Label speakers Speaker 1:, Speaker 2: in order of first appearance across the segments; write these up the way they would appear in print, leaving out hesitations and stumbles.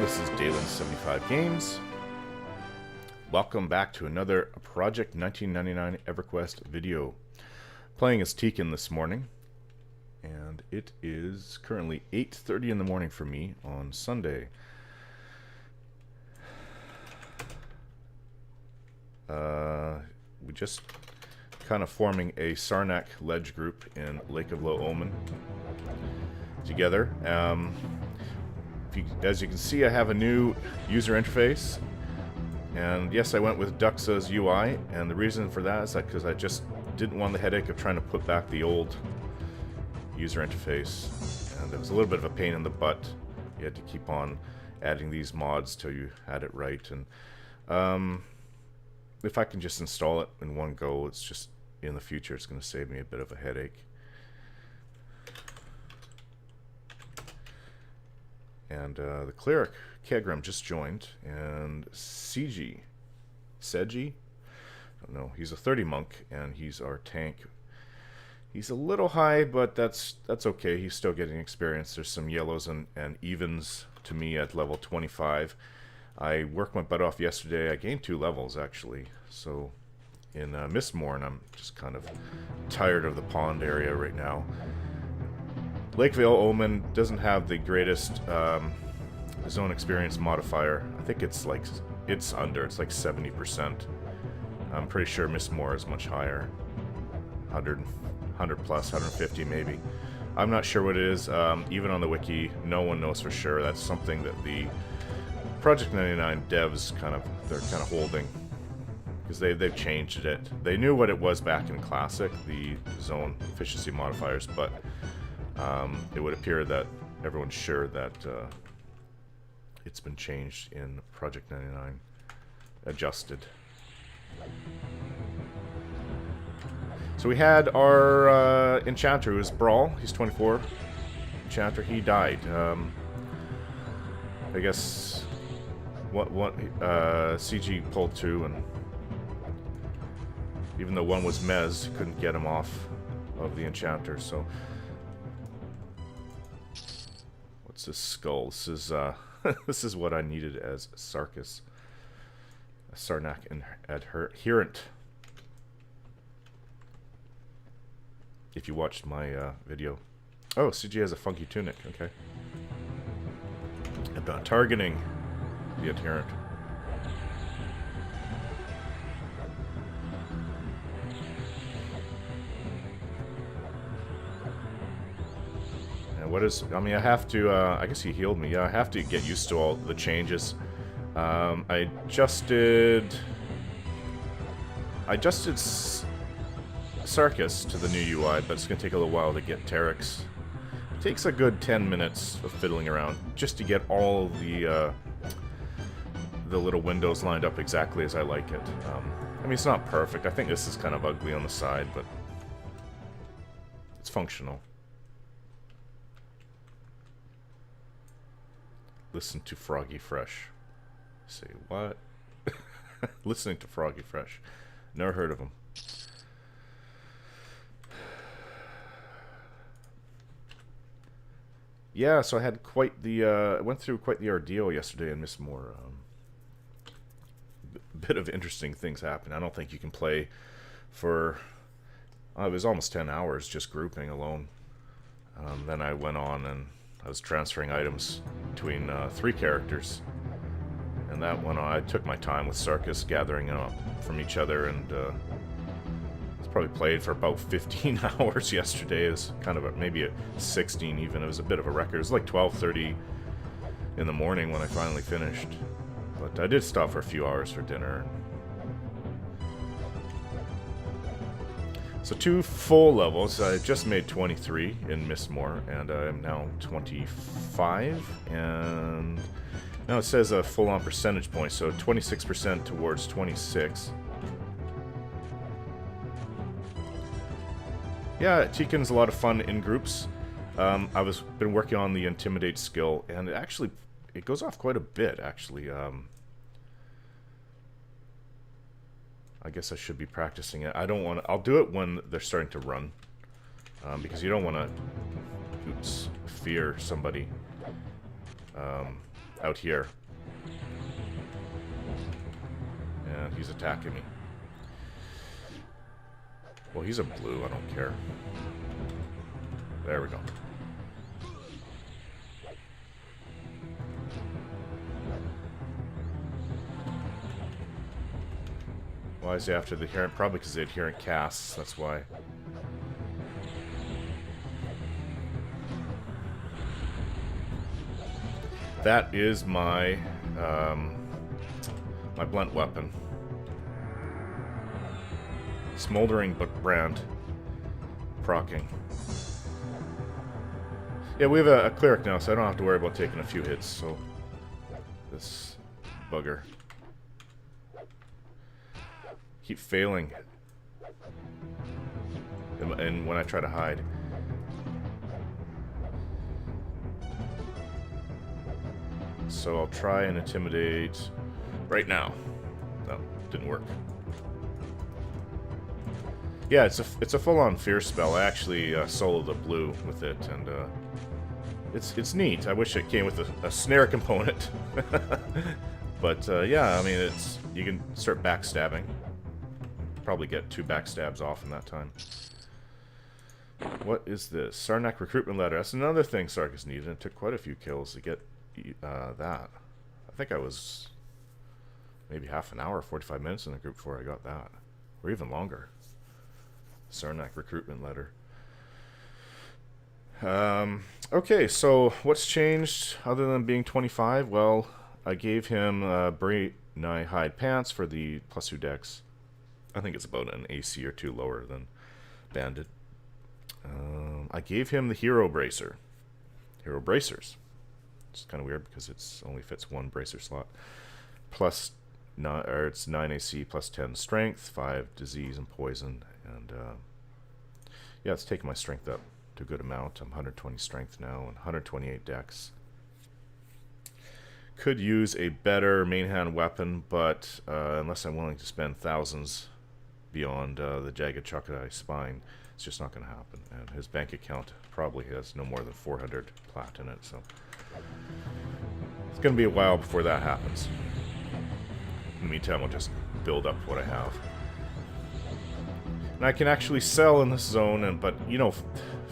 Speaker 1: this is Dalen75 Games. Welcome back to another Project 1999 EverQuest video. Playing as Tekin this morning, and it is currently 8:30 in the morning for me on Sunday. We just kind of forming a Sarnak ledge group in Lake of Ill Omen together. As you can see, I have a new user interface, and yes, I went with Duxa's UI, and the reason for that is because I just didn't want the headache of trying to put back the old user interface, and it was a little bit of a pain in the butt. You had to keep on adding these mods till you had it right, and if I can just install it in one go, it's just in the future it's going to save me a bit of a headache. And the cleric Kegrim just joined, and Seji, I don't know, he's a 30 monk, and he's our tank. He's a little high, but that's okay. He's still getting experience. There's some yellows and evens to me at level 25. I worked my butt off yesterday. I gained 2 levels actually. So in Mistmoore, and I'm just kind of tired of the pond area right now. Lake of Ill Omen doesn't have the greatest zone experience modifier. I think it's like it's like 70%. I'm pretty sure Mistmoore is much higher, 100 plus, 150 maybe. I'm not sure what it is. Even on the wiki, no one knows for sure. That's something that the Project 99 devs they're kind of holding, because they've changed it. They knew what it was back in Classic, the zone efficiency modifiers, but it would appear that everyone's sure that it's been changed in Project 99, adjusted. So we had our Enchanter, who is Brawl. He's 24. Enchanter, he died. I guess what CG pulled 2, and even though one was Mez, couldn't get him off of the Enchanter. So what's this skull? This is this is what I needed as Sarkis, a Sarnak adherent. If you watched my video. Oh, CG has a funky tunic. Okay. About targeting the adherent. And what is? I mean, I have to. I guess he healed me. Yeah, I have to get used to all the changes. I adjusted Sarkis to the new UI, but it's going to take a little while to get Terex. It takes a good 10 minutes of fiddling around just to get all the little windows lined up exactly as I like it. I mean, it's not perfect. I think this is kind of ugly on the side, but it's functional. Listen to Froggy Fresh. Say what? Listening to Froggy Fresh. Never heard of him. Yeah, so I had quite the I went through quite the ordeal yesterday in Mistmoore. A bit of interesting things happened. I don't think you can play for it was almost 10 hours just grouping alone. Then I went on and I was transferring items between 3 characters, and that went on. I took my time with Sarkis, gathering up from each other, and probably played for about 15 hours yesterday. It was kind of maybe a 16 even. It was a bit of a record. It was like 12:30 in the morning when I finally finished. But I did stop for a few hours for dinner. So 2 full levels. I just made 23 in Mistmoore, and I'm now 25. And now it says a full-on percentage point, so 26% towards 26. Yeah, Tekin's a lot of fun in groups. I've been working on the Intimidate skill, and it goes off quite a bit, actually. I guess I should be practicing it. I don't want to. I'll do it when they're starting to run, because you don't want to fear somebody. out here. And he's attacking me. Well, he's a blue, I don't care. There we go. Why is he after the adherent? Probably because the adherent casts, that's why. That is my my blunt weapon. Smoldering brand. Procking. Yeah, we have a cleric now, so I don't have to worry about taking a few hits, so... This bugger. Keep failing. And when I try to hide. So I'll try and intimidate right now. No, didn't work. Yeah, it's a full-on fear spell. I actually soloed a blue with it, and it's neat. I wish it came with a snare component. But yeah, I mean, you can start backstabbing. Probably get 2 backstabs off in that time. What is this? Sarnak recruitment letter. That's another thing Sarkis needed. It took quite a few kills to get that. I think I was maybe half an hour, 45 minutes in the group before I got that, or even longer. Sarnak recruitment letter. Okay, so what's changed other than being 25? Well, I gave him Braineye hide pants for the +2 dex. I think it's about an AC or 2 lower than Bandit. I gave him the hero bracer. Hero bracers. It's kind of weird because it only fits 1 bracer slot. Plus, it's 9 AC plus 10 strength, 5 disease and poison, and yeah, it's taken my strength up to a good amount. I'm 120 strength now and 128 dex. Could use a better main hand weapon, but unless I'm willing to spend thousands beyond the Jagged Chocodai spine, it's just not going to happen. And his bank account probably has no more than 400 plat in it, so it's going to be a while before that happens. In the meantime, I'll just build up what I have. And I can actually sell in this zone, but, you know,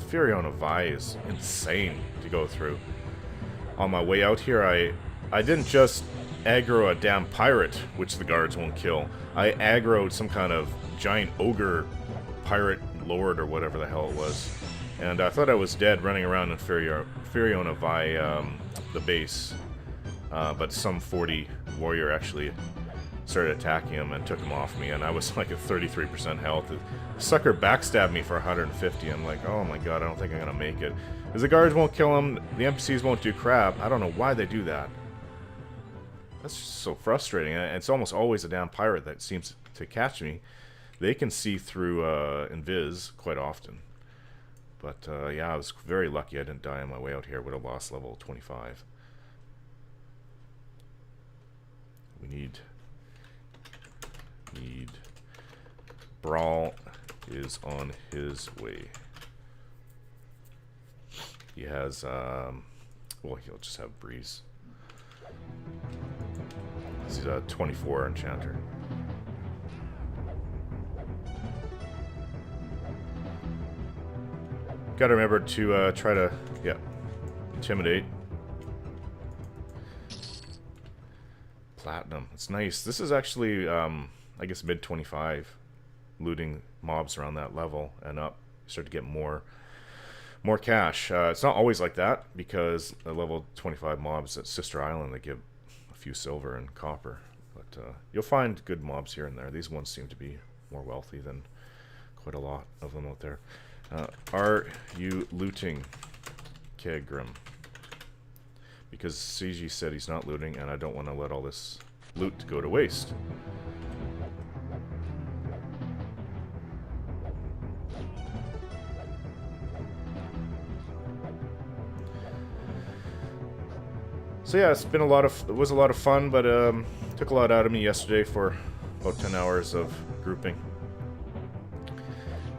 Speaker 1: Furion of Vi is insane to go through. On my way out here, I didn't just aggro a damn pirate, which the guards won't kill. I aggroed some kind of giant ogre pirate lord or whatever the hell it was. And I thought I was dead running around in Furion of Vi, the base. But some 40 warrior actually started attacking him and took him off me, and I was like at 33% health. The sucker backstabbed me for 150. I'm like, oh my god, I don't think I'm gonna make it. Because the guards won't kill him, the NPCs won't do crap. I don't know why they do that. That's just so frustrating. And it's almost always a damn pirate that seems to catch me. They can see through invis quite often. But yeah, I was very lucky I didn't die on my way out here. Would have lost level 25. We need Brawl is on his way. He has well, he'll just have Breeze. He's a 24 enchanter. Gotta remember to try to, yeah, intimidate. Platinum. It's nice. This is actually, I guess, mid 25, looting mobs around that level and up. You start to get more cash. It's not always like that, because the level 25 mobs at Sister Island, they give a few silver and copper. But you'll find good mobs here and there. These ones seem to be more wealthy than quite a lot of them out there. Are you looting, Kegrim? Because CG said he's not looting, and I don't want to let all this loot go to waste. So yeah, it was a lot of fun, but took a lot out of me yesterday for about 10 hours of grouping.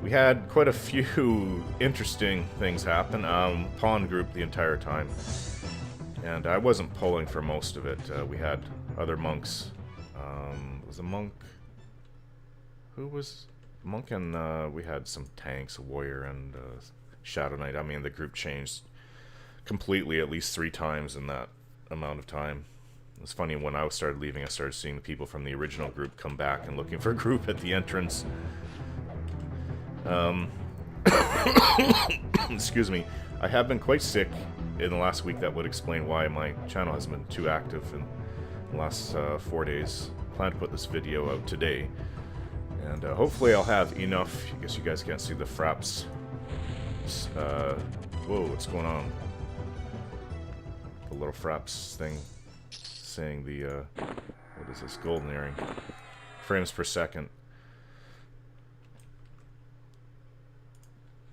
Speaker 1: We had quite a few interesting things happen. Pawn group the entire time. And I wasn't pulling for most of it. We had other monks. Was a monk... Who was... Monk and we had some tanks, a warrior and Shadow Knight. I mean, the group changed completely at least 3 times in that amount of time. It's funny, when I started leaving, I started seeing the people from the original group come back and looking for a group at the entrance. Excuse me. I have been quite sick in the last week. That would explain why my channel hasn't been too active in the last 4 days. I plan to put this video out today. And hopefully I'll have enough. I guess you guys can't see the fraps. Whoa, what's going on? The little fraps thing saying the, what is this? Golden earring. Frames per second.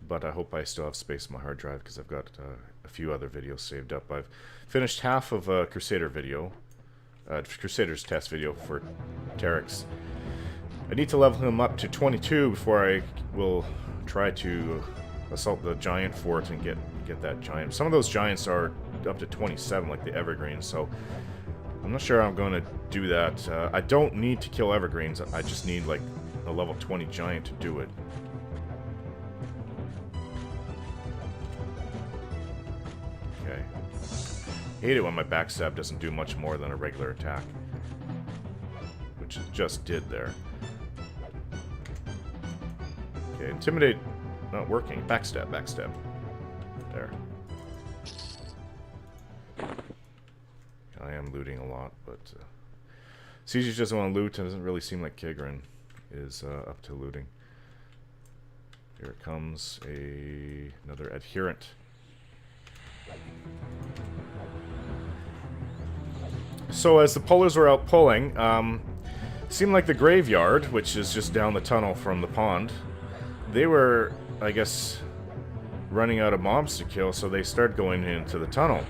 Speaker 1: But I hope I still have space on my hard drive because I've got a few other videos saved up. I've finished half of a Crusader video. Crusader's test video for Sarnaks. I need to level him up to 22 before I will try to assault the giant fort and get that giant. Some of those giants are up to 27, like the evergreens, so I'm not sure I'm going to do that. I don't need to kill evergreens. I just need like a level 20 giant to do it. Okay. Hate it when my backstab doesn't do much more than a regular attack, which it just did there. Okay, intimidate, not working. Backstab, backstab. There. I am looting a lot, but CG doesn't want to loot. It doesn't really seem like Kigrin is up to looting. Here it comes, another adherent. So as the pullers were out pulling, seemed like the graveyard, which is just down the tunnel from the pond, they were, I guess, running out of mobs to kill, so they started going into the tunnel.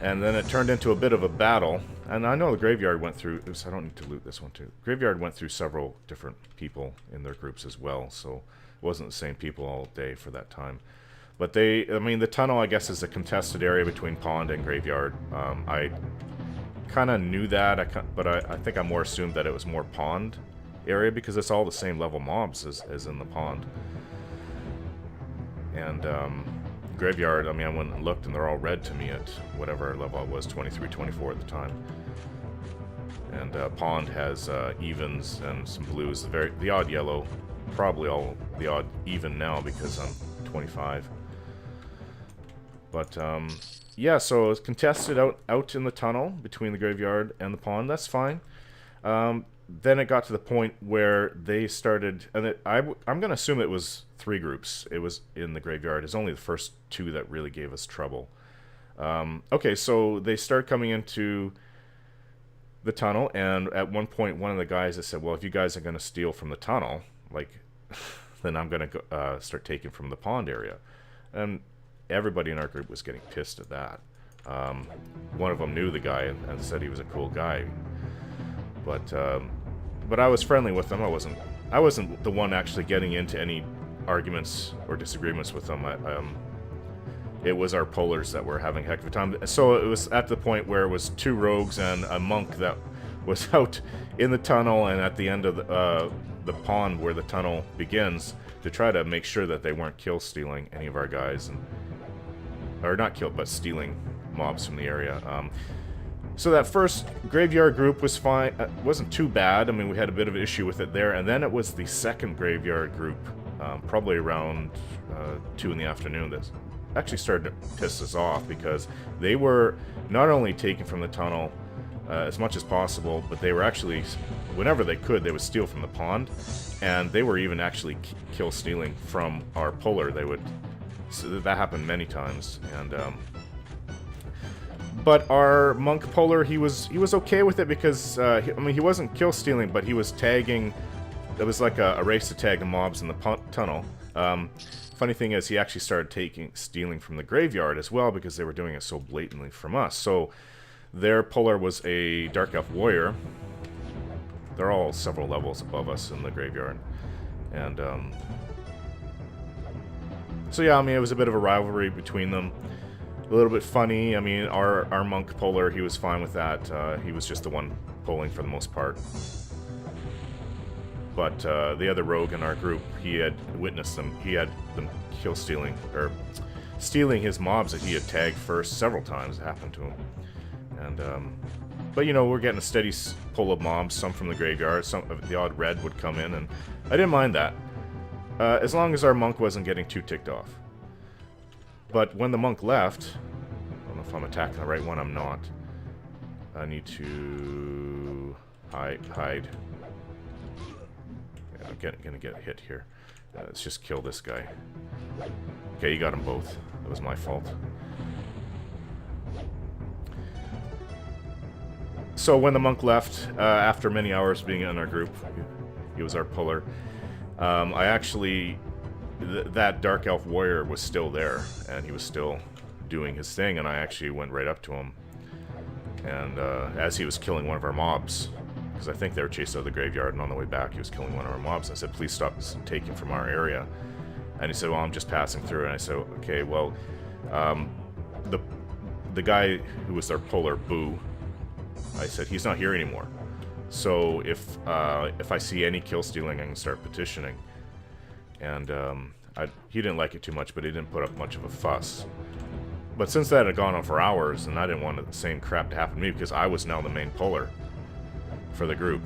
Speaker 1: And then it turned into a bit of a battle. And I know the graveyard went through... Oops, I don't need to loot this one too. Graveyard went through several different people in their groups as well, so it wasn't the same people all day for that time. But they... I mean, the tunnel, I guess, is a contested area between pond and graveyard. I kind of knew that, but I think I more assumed that it was more pond area because it's all the same level mobs as in the pond. And graveyard, I mean, I went and looked and they're all red to me at whatever level I was, 23, 24 at the time. And pond has evens and some blues, the odd yellow, probably all the odd even now because I'm 25. But yeah, so it was contested out in the tunnel between the graveyard and the pond. That's fine. Then it got to the point where they started, and I'm going to assume it was 3 groups. It was in the graveyard. It's only the first 2 that really gave us trouble. Okay, so they start coming into the tunnel, and at one point, one of the guys that said, well, if you guys are going to steal from the tunnel, like, then I'm going to start taking from the pond area. And everybody in our group was getting pissed at that. One of them knew the guy and said he was a cool guy. But I was friendly with them. I wasn't the one actually getting into any arguments or disagreements with them. It was our pullers that were having a heck of a time. So it was at the point where it was 2 rogues and a monk that was out in the tunnel and at the end of the pond where the tunnel begins to try to make sure that they weren't kill-stealing any of our guys, or not kill, but stealing mobs from the area. So that first graveyard group was fine. It wasn't too bad. I mean, we had a bit of an issue with it there. And then it was the second graveyard group, probably around 2 in the afternoon, that actually started to piss us off because they were not only taking from the tunnel as much as possible, but they were actually, whenever they could, they would steal from the pond. And they were even actually kill stealing from our puller. They would, so that happened many times. And but our monk puller, he was okay with it because I mean, he wasn't kill stealing, but he was tagging. It was like a race to tag the mobs in the tunnel. Funny thing is, he actually started stealing from the graveyard as well because they were doing it so blatantly from us. So their puller was a Dark Elf warrior. They're all several levels above us in the graveyard, and so yeah, I mean, it was a bit of a rivalry between them. a little bit funny. I mean, our monk puller, he was fine with that. He was just the one pulling for the most part. But the other rogue in our group, he had witnessed them. He had them kill stealing, or stealing his mobs that he had tagged first several times. It happened to him. And, but you know, we're getting a steady pull of mobs, some from the graveyard, some of the odd red would come in, and I didn't mind that. As long as our monk wasn't getting too ticked off. But when the monk left, I don't know if I'm attacking the right one, I'm not. I need to hide. Yeah, I'm gonna get hit here. Let's just kill this guy. Okay, you got them both. That was my fault. So when the monk left, after many hours being in our group, he was our puller. I actually, that Dark Elf warrior was still there, and he was still doing his thing, and I actually went right up to him. And as he was killing one of our mobs, because I think they were chased out of the graveyard, and on the way back he was killing one of our mobs, I said, please stop taking from our area. And he said, well, I'm just passing through. And I said, okay, well, the guy who was our puller, Boo, I said, he's not here anymore. So if I see any kill stealing, I can start petitioning. And he didn't like it too much, but he didn't put up much of a fuss. But since that had gone on for hours, and I didn't want the same crap to happen to me, because I was now the main puller for the group.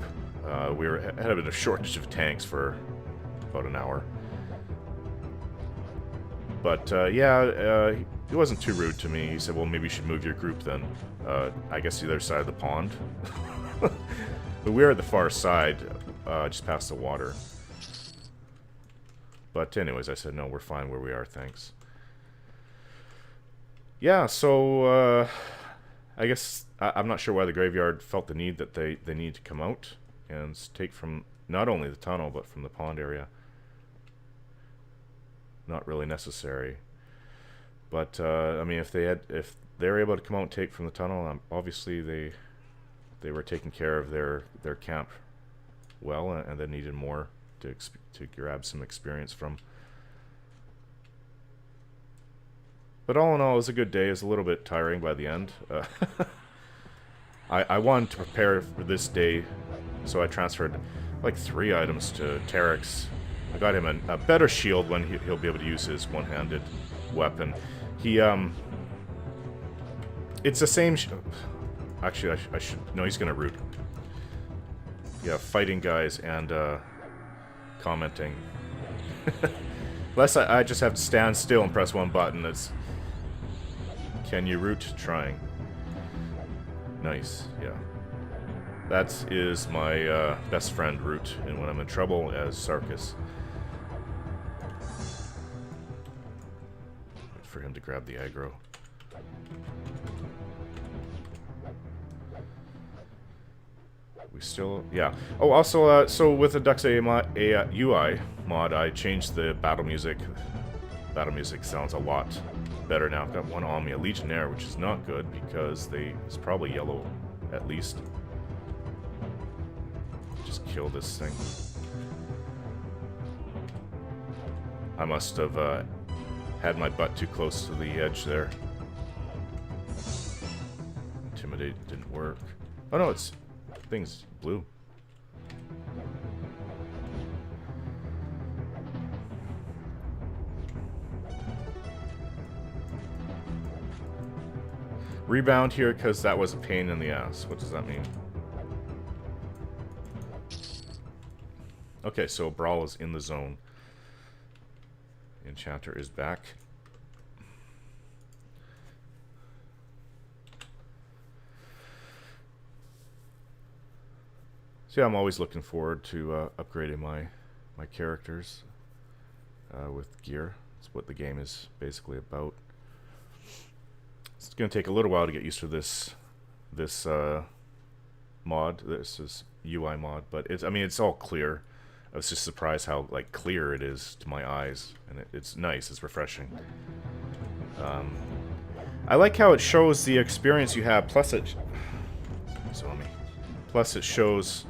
Speaker 1: We had a bit of shortage of tanks for about an hour. But yeah, he wasn't too rude to me. He said, well, maybe you should move your group then. I guess the other side of the pond. But we were at the far side, just past the water. But anyways, I said, no, we're fine where we are, thanks. Yeah, so I guess I'm not sure why the graveyard felt the need that they need to come out and take from not only the tunnel, but from the pond area. Not really necessary. But, I mean, if they're able to come out and take from the tunnel, obviously they were taking care of their camp well, and they needed more to grab some experience from. But all in all, it was a good day. It was a little bit tiring by the end. I wanted to prepare for this day, so I transferred like 3 items to Terex. I got him a better shield when he'll be able to use his one-handed weapon. It's the same. Actually, I should. No, he's gonna root. Yeah, fighting guys and commenting. Unless I just have to stand still and press one button. That's. Can you root? Trying. Nice. Yeah. That is my best friend root, and when I'm in trouble as Sarkis. Wait for him to grab the aggro. We still, yeah. Oh, also, so with the Dux UI mod, I changed the battle music. Battle music sounds a lot better now. I've got one on me, a Legionnaire, which is not good because it's probably yellow at least. Just kill this thing. I must have had my butt too close to the edge there. Intimidate didn't work. Oh no, thing's blue. Rebound here because that was a pain in the ass. What does that mean? Okay, so Brawl is in the zone. Enchanter is back. So yeah, I'm always looking forward to upgrading my characters with gear. That's what the game is basically about. It's going to take a little while to get used to this mod. This is UI mod, but I mean it's all clear. I was just surprised how like clear it is to my eyes, and it's nice. It's refreshing. I like how it shows the experience you have. Plus it shows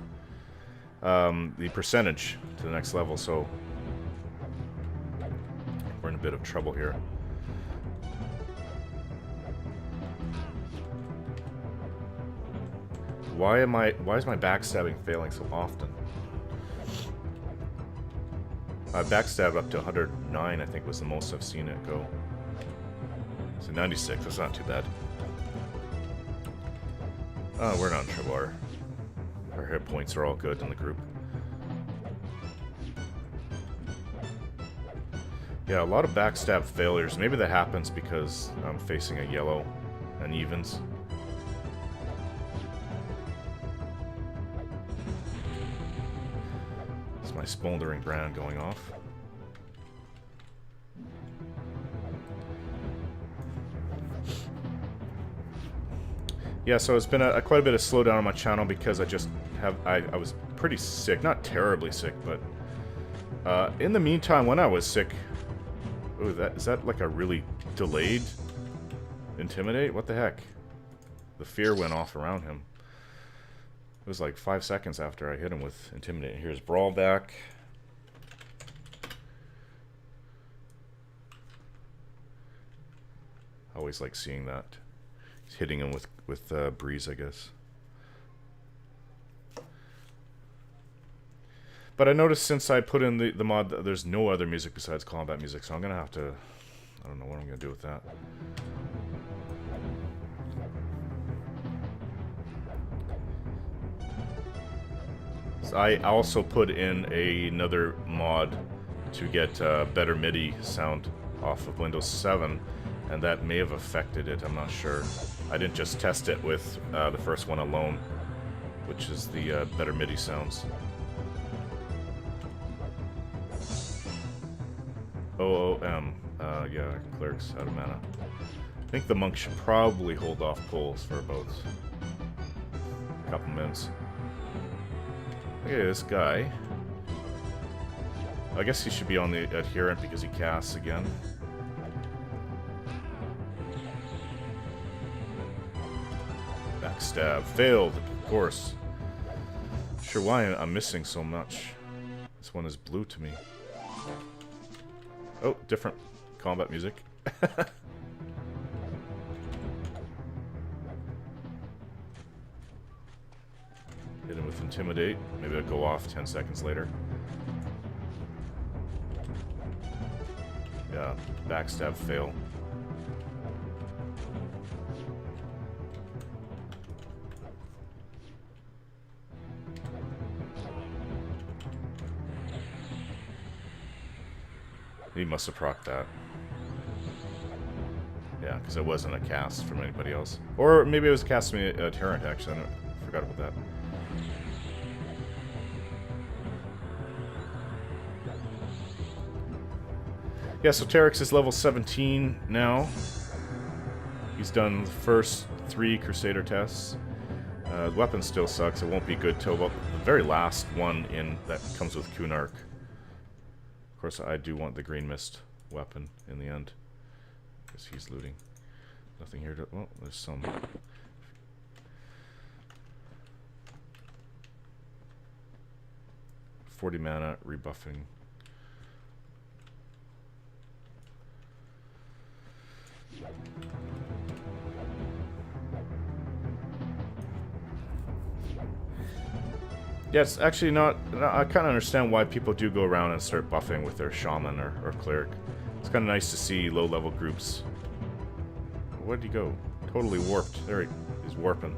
Speaker 1: the percentage to the next level. So we're in a bit of trouble here. Why is my backstabbing failing so often? I backstabbed up to 109, I think was the most I've seen it go. So 96, that's not too bad. Oh, we're not in trouble. Our hit points are all good in the group. Yeah, a lot of backstab failures. Maybe that happens because I'm facing a yellow and evens. It's my smoldering brand going off. Yeah, so it's been quite a bit of slowdown on my channel because I was pretty sick. Not terribly sick, but in the meantime, when I was sick... Oh, is that like a really delayed intimidate? What the heck? The fear went off around him. It was like 5 seconds after I hit him with intimidate. Here's brawl back. I always like seeing that. He's hitting him with breeze, I guess. But I noticed since I put in the mod, there's no other music besides combat music, so I'm going to have to... I don't know what I'm going to do with that. So I also put in another mod to get better MIDI sound off of Windows 7, and that may have affected it, I'm not sure. I didn't just test it with the first one alone, which is the better MIDI sounds. OOM, yeah, clerics out of mana. I think the monk should probably hold off pulls for about a couple minutes. Look at this guy. I guess he should be on the adherent because he casts again. Backstab. Failed, of course. Sure why I'm missing so much. This one is blue to me. Oh, different combat music. Hit him with intimidate. Maybe it'll go off 10 seconds later. Yeah, backstab fail. He must have procced that. Yeah, because it wasn't a cast from anybody else. Or maybe it was cast from a Terrant, actually. I forgot about that. Yeah, so Terex is level 17 now. He's done the first 3 Crusader tests. The weapon still sucks. It won't be good till about the very last one in that comes with Kunark. Of course, I do want the Green Mist weapon in the end. Because he's looting. Nothing here to... Well, there's some... $40 mana, rebuffing. Yeah, it's actually not... I kind of understand why people do go around and start buffing with their shaman or cleric. It's kind of nice to see low-level groups. Where'd he go? Totally warped. There he's warping.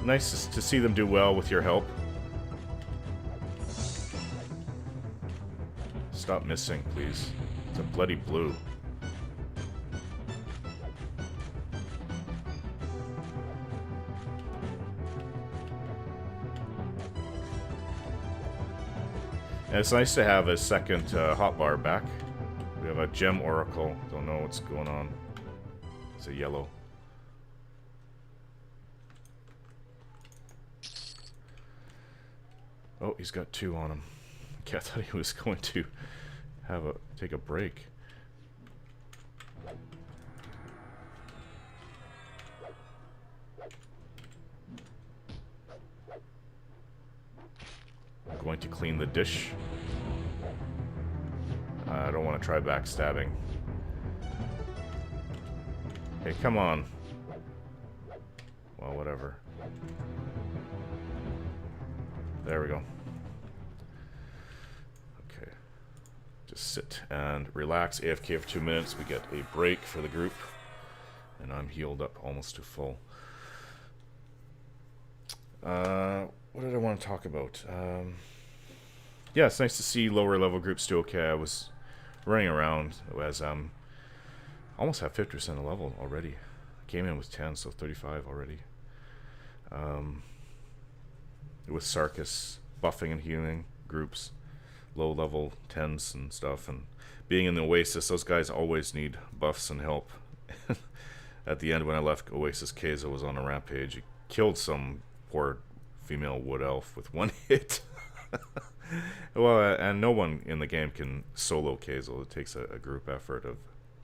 Speaker 1: Nice to see them do well with your help. Stop missing, please. It's a bloody blue. And it's nice to have a second hotbar back. We have a gem oracle. Don't know what's going on. It's a yellow. Oh, he's got 2 on him. Okay, I thought he was going to take a break. I'm going to clean the dish. I don't want to try backstabbing. Okay, come on. whatever. There we go. Okay. Just sit and relax. AFK for 2 minutes. We get a break for the group. And I'm healed up almost to full. What did I want to talk about? Yeah, it's nice to see lower level groups do okay. I was running around as almost have 50% of level already. I came in with 10, so 35 already. With Sarkis buffing and healing groups, low level 10s and stuff, and being in the Oasis, those guys always need buffs and help. At the end, when I left Oasis, Keizo was on a rampage. He killed some poor female wood elf with one hit. Well, and no one in the game can solo Keizo. It takes a group effort of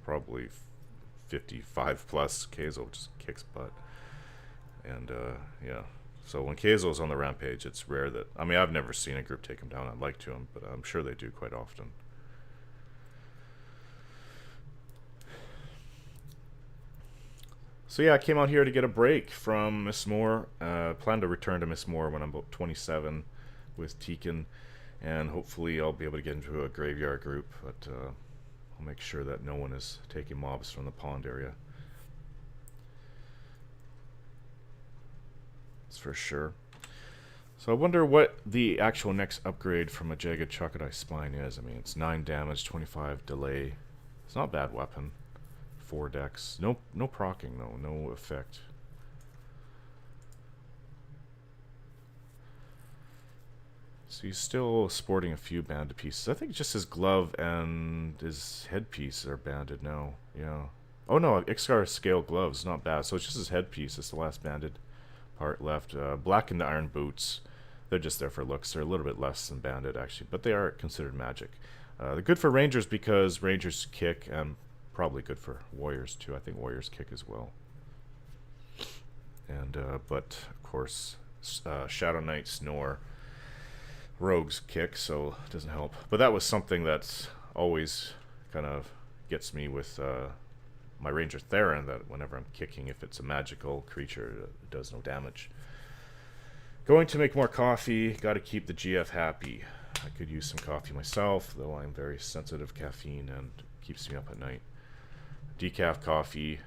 Speaker 1: probably 55 plus. Keizo just kicks butt. And yeah, so when Keizo's on the rampage, it's rare that, I mean, I've never seen a group take him down. I'd like to him, but I'm sure they do quite often. So yeah, I came out here to get a break from Mistmoore. Plan to return to Mistmoore when I'm about 27 with Tekin, and hopefully I'll be able to get into a graveyard group, but I'll make sure that no one is taking mobs from the pond area. That's for sure. So I wonder what the actual next upgrade from a Jagged Chakradai Spine is. I mean, it's 9 damage, 25 delay. It's not a bad weapon. 4 decks. No proccing though, no effect. So he's still sporting a few banded pieces. I think just his glove and his headpiece are banded now. Yeah. Oh no, Ixcar scale gloves, not bad. So it's just his headpiece. It's the last banded part left. Black and the iron boots. They're just there for looks. They're a little bit less than banded actually, but they are considered magic. They're good for rangers because rangers kick, and probably good for warriors too. I think warriors kick as well. And but of course, Shadow Knight, Snore, rogues kick, so it doesn't help. But that was something that's always kind of gets me with my Ranger Theron, that whenever I'm kicking, if it's a magical creature, it does no damage. Going to make more coffee. Got to keep the GF happy. I could use some coffee myself, though I'm very sensitive to caffeine and keeps me up at night. Decaf coffee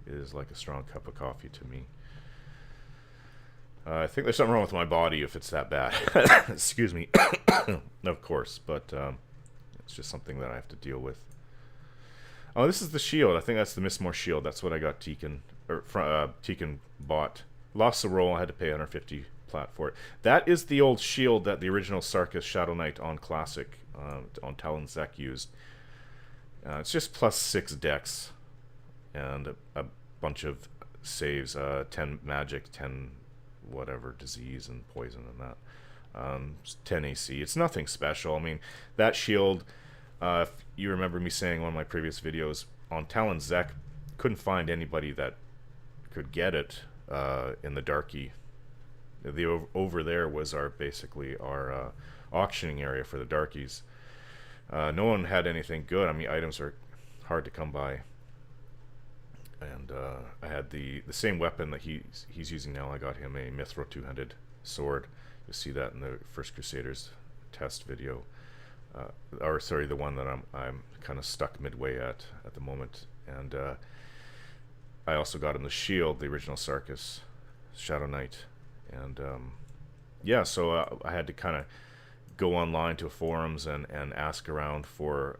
Speaker 1: is like a strong cup of coffee to me. I think there's something wrong with my body if it's that bad. Excuse me. Of course, but it's just something that I have to deal with. Oh, this is the shield. I think that's the Mistmoore shield. That's what I got Tekin, or Tekin bought. Lost the roll. I had to pay 150 plat for it. That is the old shield that the original Sarkis Shadow Knight on Classic, on Talon Zek used. It's just plus 6 decks and a bunch of saves, 10 magic, 10 whatever disease and poison and that. 10 AC. It's nothing special. I mean, that shield, if you remember me saying in one of my previous videos, on Talon Zek, couldn't find anybody that could get it in the Darky. The over there was basically our auctioning area for the Darkies. No one had anything good. I mean, items are hard to come by. And I had the same weapon that he's using now. I got him a Mithril two-handed sword. You'll see that in the First Crusaders test video. Or sorry, the one that I'm kind of stuck midway at the moment. And I also got him the shield, the original Sarkis Shadow Knight. And yeah, so I had to kind of go online to forums and ask around for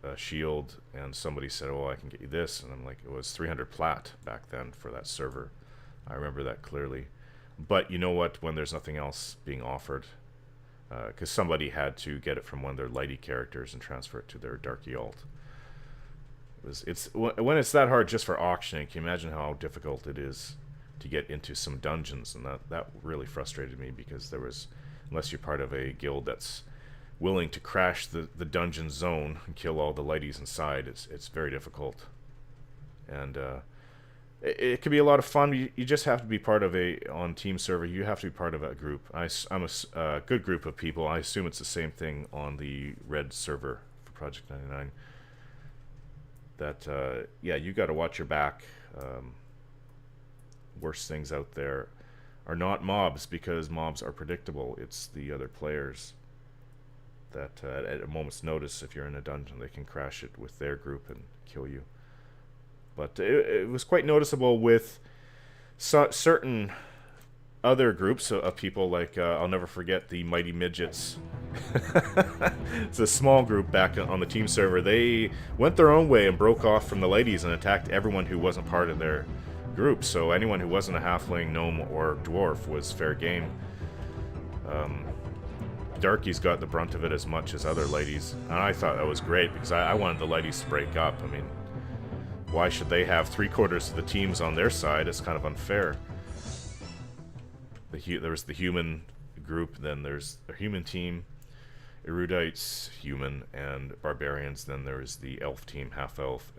Speaker 1: a shield, and somebody said, oh, I can get you this, and I'm like, it was 300 plat back then for that server. I remember that clearly. But you know what, when there's nothing else being offered, because somebody had to get it from one of their lighty characters and transfer it to their darky alt. When it's that hard just for auctioning, can you imagine how difficult it is to get into some dungeons? And that really frustrated me, because there was, unless you're part of a guild that's willing to crash the dungeon zone and kill all the lighties inside, it's very difficult. And it can be a lot of fun. You just have to be part of on team server, you have to be part of a group. I'm a good group of people. I assume it's the same thing on the red server for Project 99. That, yeah, you got to watch your back. Worse things out there. are not mobs, because mobs are predictable. It's the other players that at a moment's notice, if you're in a dungeon, they can crash it with their group and kill you. But it was quite noticeable with certain other groups of people, like I'll never forget the Mighty Midgets. It's a small group back on the team server. They went their own way and broke off from the ladies and attacked everyone who wasn't part of their group. So anyone who wasn't a halfling, gnome, or dwarf was fair game. Darkies got the brunt of it as much as other ladies, and I thought that was great, because I wanted the ladies to break up. I mean, why should they have 3/4 of the teams on their side? It's kind of unfair. There was the human group, then there's a human team, erudites, human, and barbarians. Then there's the elf team, half elf,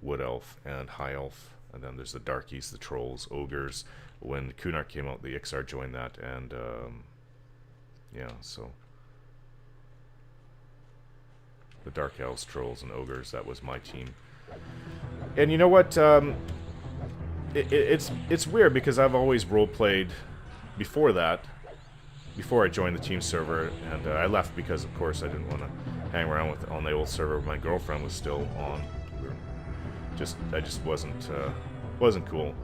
Speaker 1: wood elf, and high elf. And then there's the darkies, the trolls, ogres. When Kunark came out, the Ixar joined that, and yeah, so the dark elves, trolls, and ogres, that was my team. And you know what? It's weird, because I've always role-played before that, before I joined the team server, and I left because, of course, I didn't want to hang around on the old server. My girlfriend was still on. I just wasn't cool.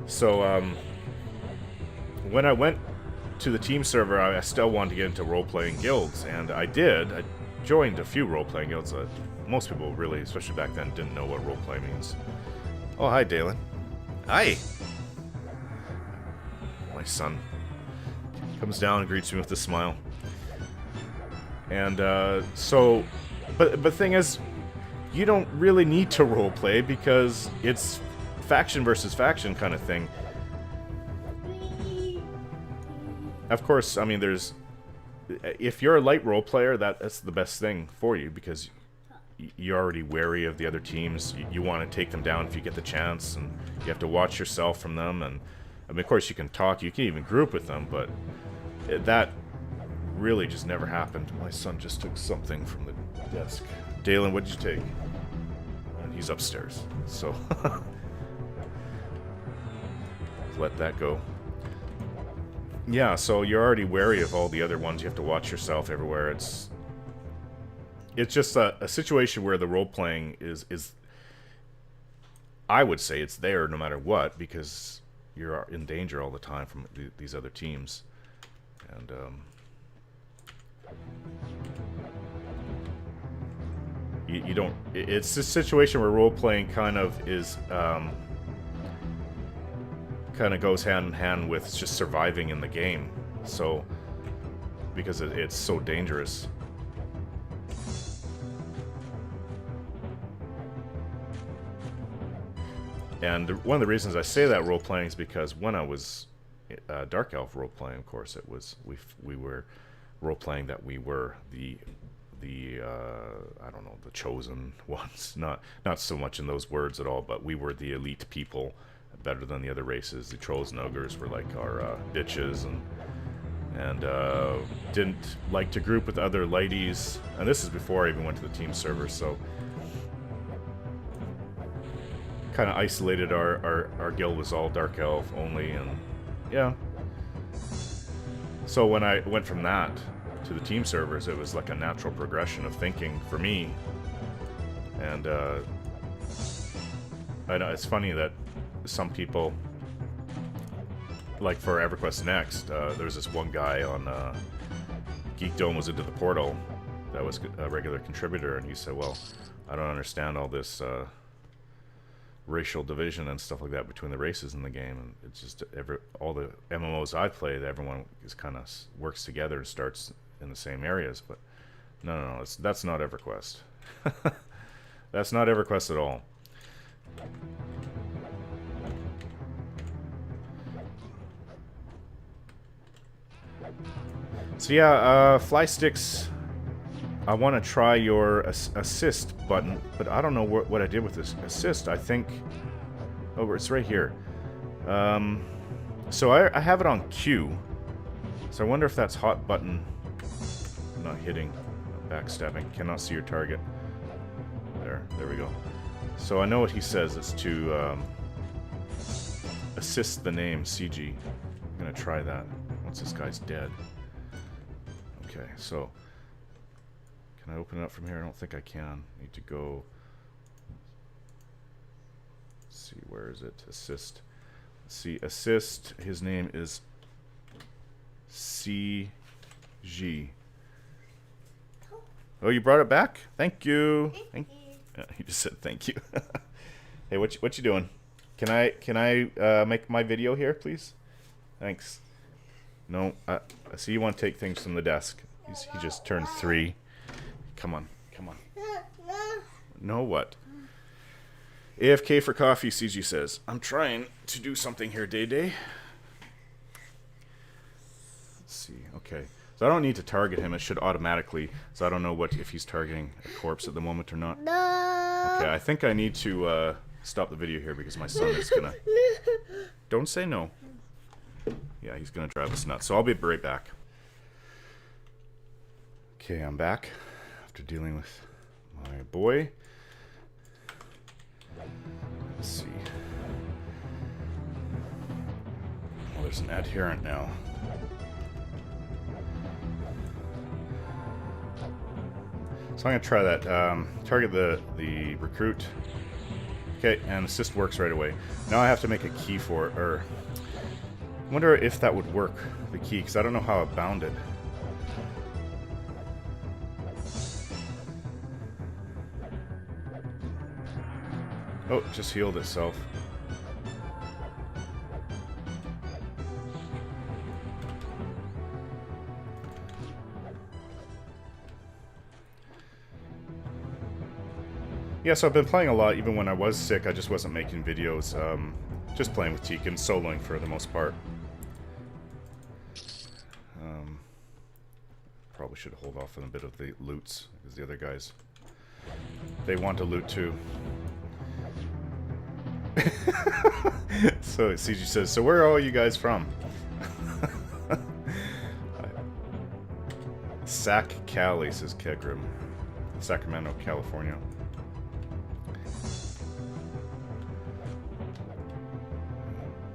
Speaker 1: So when I went to the team server, I still wanted to get into role-playing guilds, and I did. I joined a few role-playing guilds. Most people really, especially back then, didn't know what role-play means. Oh, hi, Dalen. Hi! My son comes down and greets me with a smile. And but the thing is, you don't really need to roleplay, because it's faction versus faction kind of thing. Of course, I mean, if you're a light role player, that's the best thing for you, because you're already wary of the other teams. You want to take them down if you get the chance, and you have to watch yourself from them. And I mean, of course, you can talk, you can even group with them, but that really just never happened. My son just took something from the desk. Dalen, what did you take? And he's upstairs, so let that go. Yeah, so you're already wary of all the other ones. You have to watch yourself everywhere. It's just a situation where the role-playing is I would say it's there no matter what, because you're in danger all the time from these other teams. And you don't... It's a situation where role-playing kind of is... kind of goes hand in hand with just surviving in the game. So... because it's so dangerous. And one of the reasons I say that role-playing is because when I was Dark Elf role-playing, of course, it was we were role-playing that we were the I don't know, the chosen ones. Not so much in those words at all, but we were the elite people, better than the other races. The trolls and ogres were like our bitches, and didn't like to group with other ladies. And this is before I even went to the team server, so kind of isolated. Our guild was all Dark Elf only, and yeah. So when I went from that to the team servers, it was like a natural progression of thinking for me. And I know it's funny that some people, like for EverQuest Next, there was this one guy on Geekdome was into the portal that was a regular contributor, and he said, well, I don't understand all this racial division and stuff like that between the races in the game. And it's just all the MMOs I play, everyone is kind of works together and starts in the same areas. But no, that's not EverQuest. That's not EverQuest at all. So yeah, fly sticks. I want to try your assist button, but I don't know what I did with this assist. I think... oh, it's right here. So I have it on Q. So I wonder if that's hot button. Not hitting. Backstabbing. Cannot see your target. There we go. So I know what he says. It's to assist the name CG. I'm gonna try that once this guy's dead. Okay, so can I open it up from here? I don't think I can. Need to go. Let's see, where is it? Assist. Let's see, assist. His name is CG. Oh, you brought it back? Thank you. He just said thank you. Hey, what you doing? Can I make my video here, please? Thanks. No, I see you want to take things from the desk. He just turned 3. Come on. No, what? AFK for coffee, CG says. I'm trying to do something here, Day Day. Let's see. Okay. So I don't need to target him. It should automatically. So I don't know if he's targeting a corpse at the moment or not. No. Okay, I think I need to stop the video here because my son is gonna. Don't say no. Yeah, he's gonna drive us nuts. So I'll be right back. Okay, I'm back after dealing with my boy. Let's see. Oh, there's an adherent now. So I'm going to try that. Target the recruit. Okay, and assist works right away. Now I have to make a key for it, or... I wonder if that would work, the key, because I don't know how I bound it. Oh, it just healed itself. Yeah, so I've been playing a lot. Even when I was sick, I just wasn't making videos. Just playing with Teak and soloing for the most part. Probably should hold off on a bit of the loots, because the other guys, they want to loot too. So CG says, so where are all you guys from? Sac Cali, says Kegrim. Sacramento, California.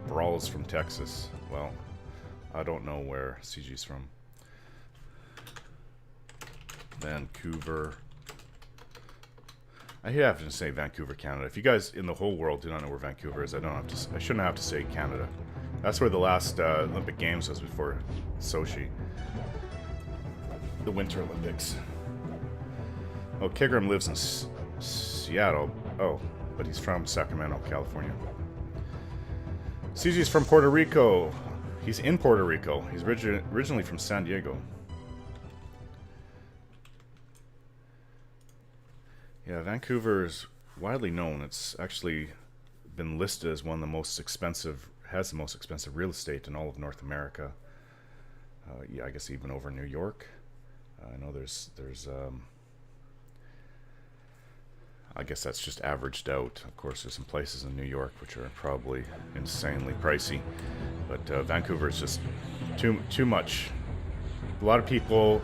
Speaker 1: Brawls from Texas. Well, I don't know where CG's from. Vancouver. I have to say Vancouver, Canada. If you guys in the whole world do not know where Vancouver is, I shouldn't have to say Canada. That's where the last Olympic Games was before Sochi. The Winter Olympics. Oh, Kegrim lives in Seattle. Oh, but he's from Sacramento, California. CG's from Puerto Rico. He's in Puerto Rico. He's originally from San Diego. Yeah, Vancouver is widely known. It's actually been listed as one of the most expensive, has the most expensive real estate in all of North America. Yeah, I guess even over New York. I know there's I guess that's just averaged out. Of course, there's some places in New York which are probably insanely pricey, but Vancouver is just too much. A lot of people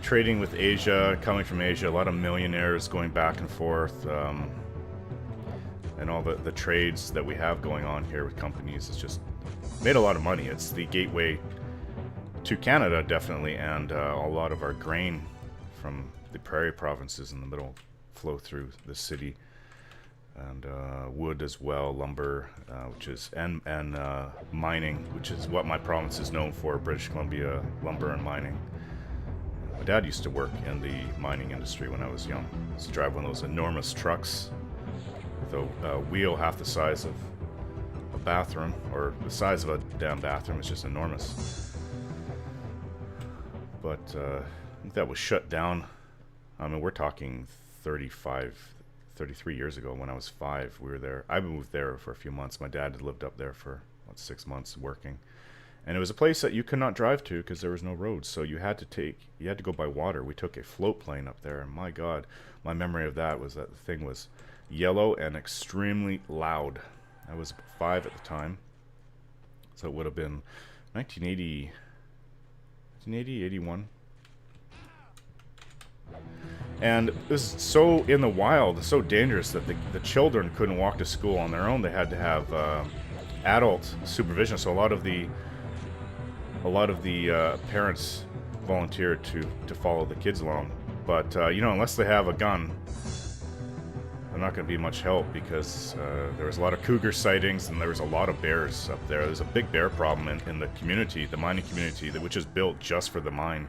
Speaker 1: trading with Asia, coming from Asia, a lot of millionaires going back and forth, and all the trades that we have going on here with companies. It's just made a lot of money. It's the gateway to Canada, definitely, and a lot of our grain from the prairie provinces in the middle flow through the city, and wood as well, lumber, which is and mining, which is what my province is known for, British Columbia, lumber and mining. My dad used to work in the mining industry when I was young. He used to drive one of those enormous trucks with a wheel half the size of a bathroom, or the size of a damn bathroom. It's just enormous. But I think that was shut down. I mean, we're talking 33 years ago. When I was 5, we were there. I moved there for a few months. My dad had lived up there for, what, 6 months working. And it was a place that you could not drive to because there was no roads. So you had to go by water. We took a float plane up there, and my God, my memory of that was that the thing was yellow and extremely loud. I was 5 at the time. So it would have been 1980, 81. And it was so in the wild, so dangerous that the children couldn't walk to school on their own. They had to have adult supervision. So a lot of the parents volunteered to follow the kids along. But you know, unless they have a gun, they're not going to be much help, because there was a lot of cougar sightings and there was a lot of bears up there. There's a big bear problem in the community, the mining community, which is built just for the mine.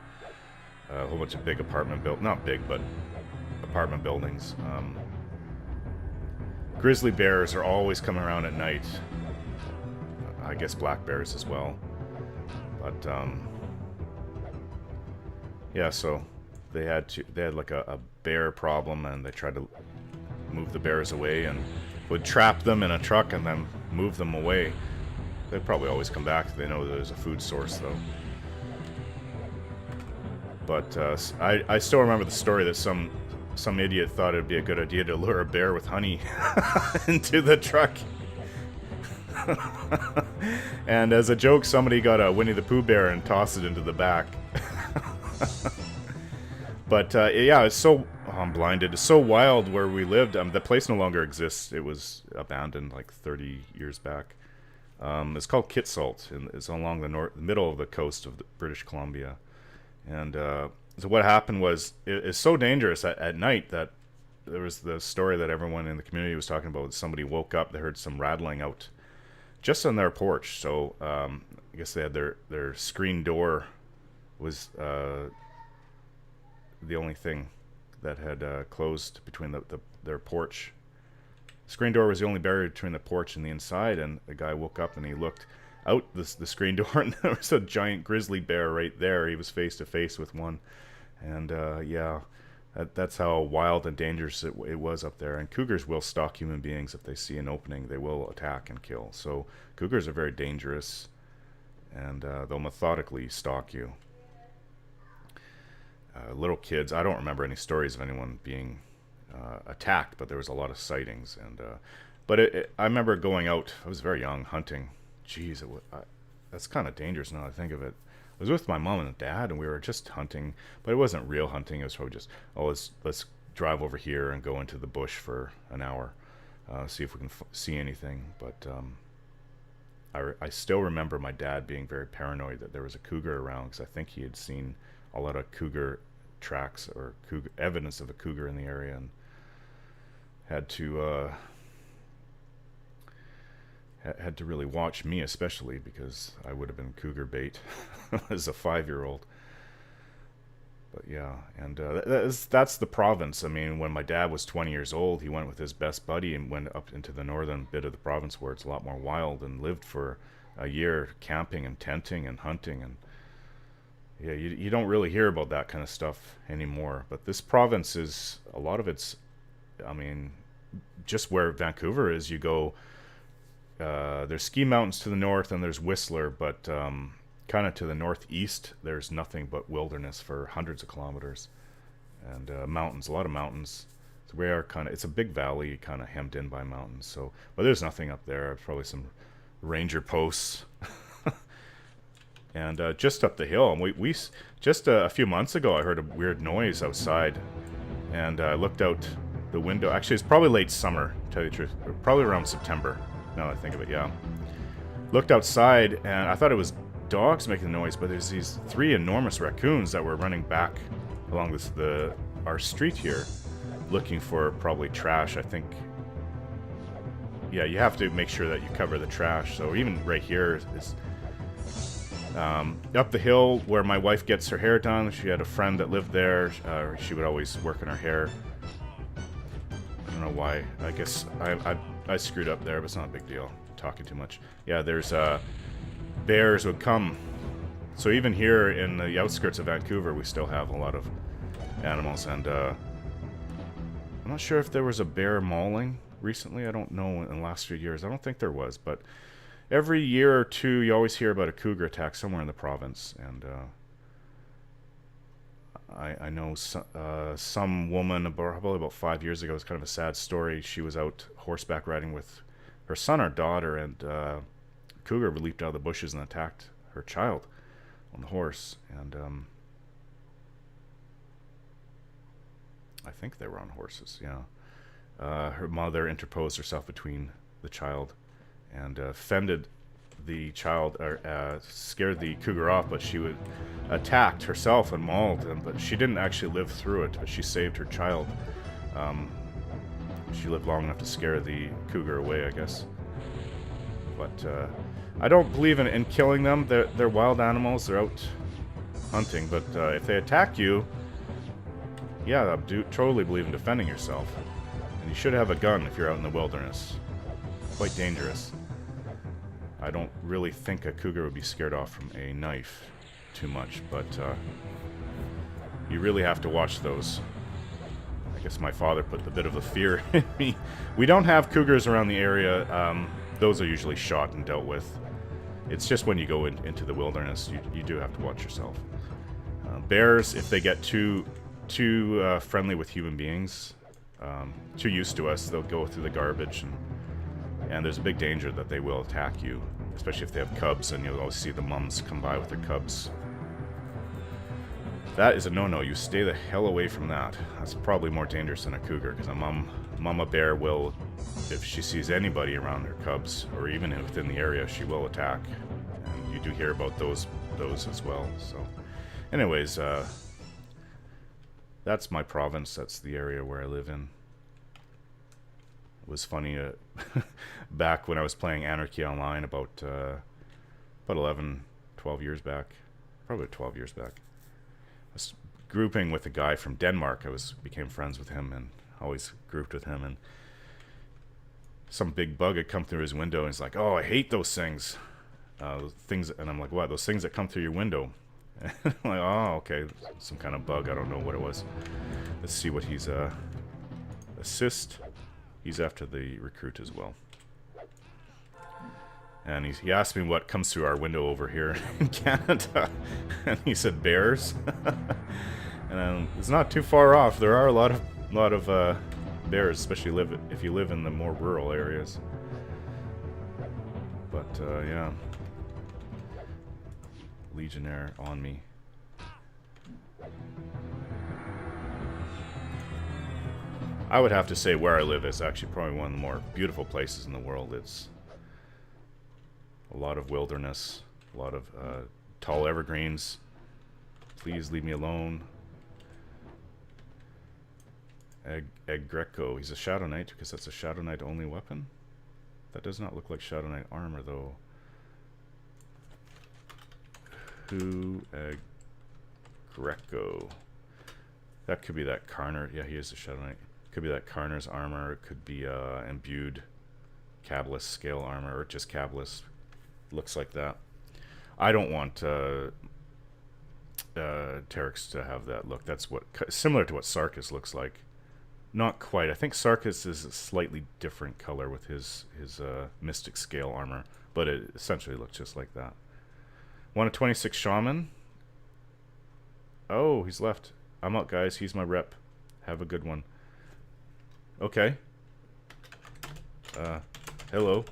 Speaker 1: A whole bunch of big not big, but apartment buildings. Grizzly bears are always coming around at night. I guess black bears as well. But yeah, so they had like a bear problem, and they tried to move the bears away and would trap them in a truck and then move them away. They'd probably always come back. They know there's a food source, though. But I still remember the story that some idiot thought it'd be a good idea to lure a bear with honey into the truck. And as a joke, somebody got a Winnie the Pooh bear and tossed it into the back. But yeah, it's so... Oh, I'm blinded. It's so wild where we lived. The place no longer exists. It was abandoned like 30 years back. It's called Kitsault, and it's along the middle of the coast of British Columbia. And so what happened was, it's so dangerous at night that there was the story that everyone in the community was talking about. Somebody woke up, they heard some rattling out just on their porch. So I guess they had their screen door was the only thing that had closed between their porch. Screen door was the only barrier between the porch and the inside, and the guy woke up and he looked out the screen door, and there was a giant grizzly bear right there. He was face to face with one, and yeah, that's how wild and dangerous it was up there. And cougars will stalk human beings if they see an opening. They will attack and kill. So cougars are very dangerous, and they'll methodically stalk you. Little kids, I don't remember any stories of anyone being attacked, but there was a lot of sightings. And but I remember going out. I was very young, hunting. Jeez, that's kind of dangerous now that I think of it. I was with my mom and dad, and we were just hunting, but it wasn't real hunting. It was probably just, let's drive over here and go into the bush for an hour, see if we can see anything. But I still remember my dad being very paranoid that there was a cougar around, because I think he had seen a lot of cougar tracks or evidence of a cougar in the area, and had to really watch me, especially because I would have been cougar bait as a 5-year-old. But yeah, and that's the province. I mean, when my dad was 20 years old, he went with his best buddy and went up into the northern bit of the province where it's a lot more wild, and lived for a year camping and tenting and hunting. And yeah, you don't really hear about that kind of stuff anymore. But this province is, a lot of it's, I mean, just where Vancouver is, you go, there's ski mountains to the north, and there's Whistler, but kind of to the northeast, there's nothing but wilderness for hundreds of kilometers, and mountains, a lot of mountains. So we are it's a big valley, kind of hemmed in by mountains. So, but there's nothing up there. Probably some ranger posts. And just up the hill, and we just a few months ago, I heard a weird noise outside, and I looked out the window. Actually, it's probably late summer, to tell you the truth, probably around September. Now that I think of it, yeah. Looked outside, and I thought it was dogs making the noise, but there's these 3 enormous raccoons that were running back along our street here, looking for probably trash. I think, yeah, you have to make sure that you cover the trash. So even right here is. Up the hill where my wife gets her hair done, she had a friend that lived there. She would always work on her hair. I don't know why. I guess I screwed up there, but it's not a big deal. I'm talking too much. Yeah, there's bears would come. So even here in the outskirts of Vancouver, we still have a lot of animals. And I'm not sure if there was a bear mauling recently. I don't know in the last few years. I don't think there was, but every year or two, you always hear about a cougar attack somewhere in the province. And I know some woman, probably about 5 years ago, it was kind of a sad story. She was out horseback riding with her son or daughter, and a cougar leaped out of the bushes and attacked her child on the horse. And I think they were on horses, yeah. Her mother interposed herself between the child and fended the child, or scared the cougar off, but she attacked herself and mauled him, but she didn't actually live through it, but she saved her child. She lived long enough to scare the cougar away, I guess. But I don't believe in killing them. They're wild animals. They're out hunting. But if they attack you, yeah, I do totally believe in defending yourself. And you should have a gun if you're out in the wilderness. Quite dangerous. I don't really think a cougar would be scared off from a knife too much, but you really have to watch those. I guess my father put the bit of a fear in me. We don't have cougars around the area. Those are usually shot and dealt with. It's just when you go into the wilderness, you do have to watch yourself. Bears, if they get too friendly with human beings, too used to us, they'll go through the garbage, and there's a big danger that they will attack you, especially if they have cubs, and you'll always see the mums come by with their cubs. That is a no-no. You stay the hell away from that. That's probably more dangerous than a cougar, because a mama bear will, if she sees anybody around her cubs, or even within the area, she will attack. And you do hear about those as well. So, anyways, that's my province. That's the area where I live in. It was funny, back when I was playing Anarchy Online about 11, 12 years back. Probably 12 years back. I was grouping with a guy from Denmark. Became friends with him and always grouped with him, and some big bug had come through his window, and he's like, "Oh, I hate those things." And I'm like, "What? Those things that come through your window?" And I'm like, "Oh, okay, some kind of bug. I don't know what it was." Let's see what he's assist. He's after the recruit as well. And he asked me what comes through our window over here in Canada, and he said bears. And it's not too far off. There are a lot of bears, especially if you live in the more rural areas. But yeah, Legionnaire on me. I would have to say where I live is actually probably one of the more beautiful places in the world. It's a lot of wilderness, a lot of tall evergreens. Please leave me alone. Egg Greco. He's a Shadow Knight because that's a Shadow Knight only weapon. That does not look like Shadow Knight armor though. Who Egg Greco? That could be that Karner. Yeah, he is a Shadow Knight. Could be that Karner's armor. It could be imbued Cabalist scale armor, or just Cabalist. Looks like that. I don't want Terex to have that look. That's similar to what Sarkis looks like. Not quite. I think Sarkis is a slightly different color with his Mystic scale armor, but it essentially looks just like that. 1 of 26 Shaman. Oh, he's left. I'm out, guys. He's my rep. Have a good one. Okay. Hello.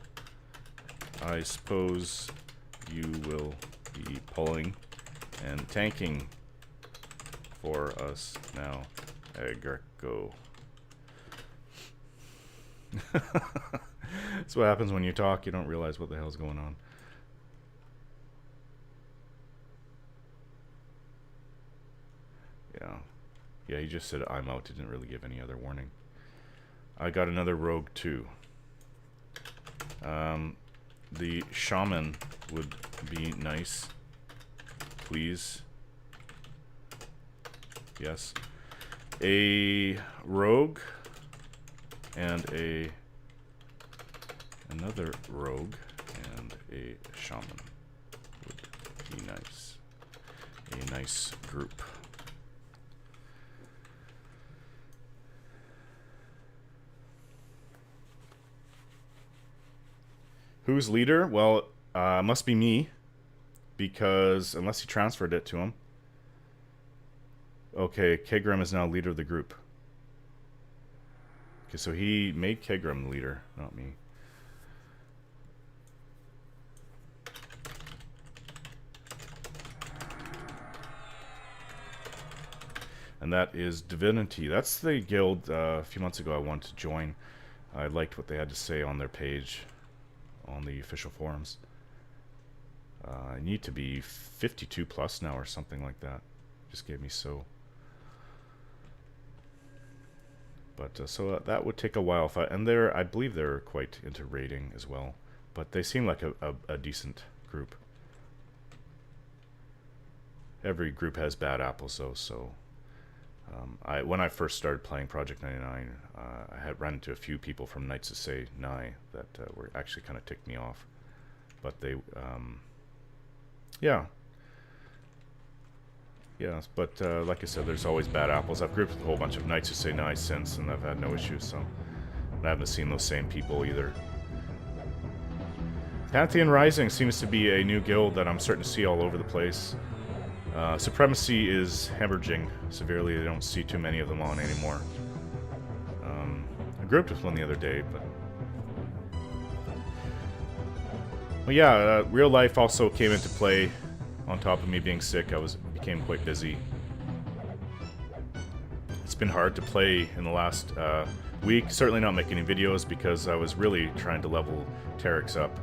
Speaker 1: I suppose you will be pulling and tanking for us now, Greco. That's what happens when you talk. You don't realize what the hell's going on. Yeah, he just said I'm out. He didn't really give any other warning. I got another rogue too. The shaman would be nice, please. Yes. A rogue and another rogue and a shaman would be nice. A nice group. Who's leader? Well, must be me, because unless he transferred it to him. Okay, Kegram is now leader of the group. Okay, so he made Kegram the leader, not me. And that is Divinity. That's the guild a few months ago I wanted to join. I liked what they had to say on their page. on the official forums. I need to be 52 plus now or something like that. Just gave me so. But so that would take a while. And I believe they're quite into raiding as well. But they seem like a decent group. Every group has bad apples though, so when I first started playing Project 99, I had run into a few people from Knights of Say Nye that were actually kind of ticked me off. But they, yeah. Yeah, but like I said, there's always bad apples. I've grouped with a whole bunch of Knights of Say Nye since, and I've had no issues, so. And I haven't seen those same people either. Pantheon Rising seems to be a new guild that I'm starting to see all over the place. Supremacy is hemorrhaging severely. They don't see too many of them on anymore. I grouped with one the other day, but... Well, yeah, real life also came into play. On top of me being sick, I became quite busy. It's been hard to play in the last week. Certainly not making any videos because I was really trying to level Terex up.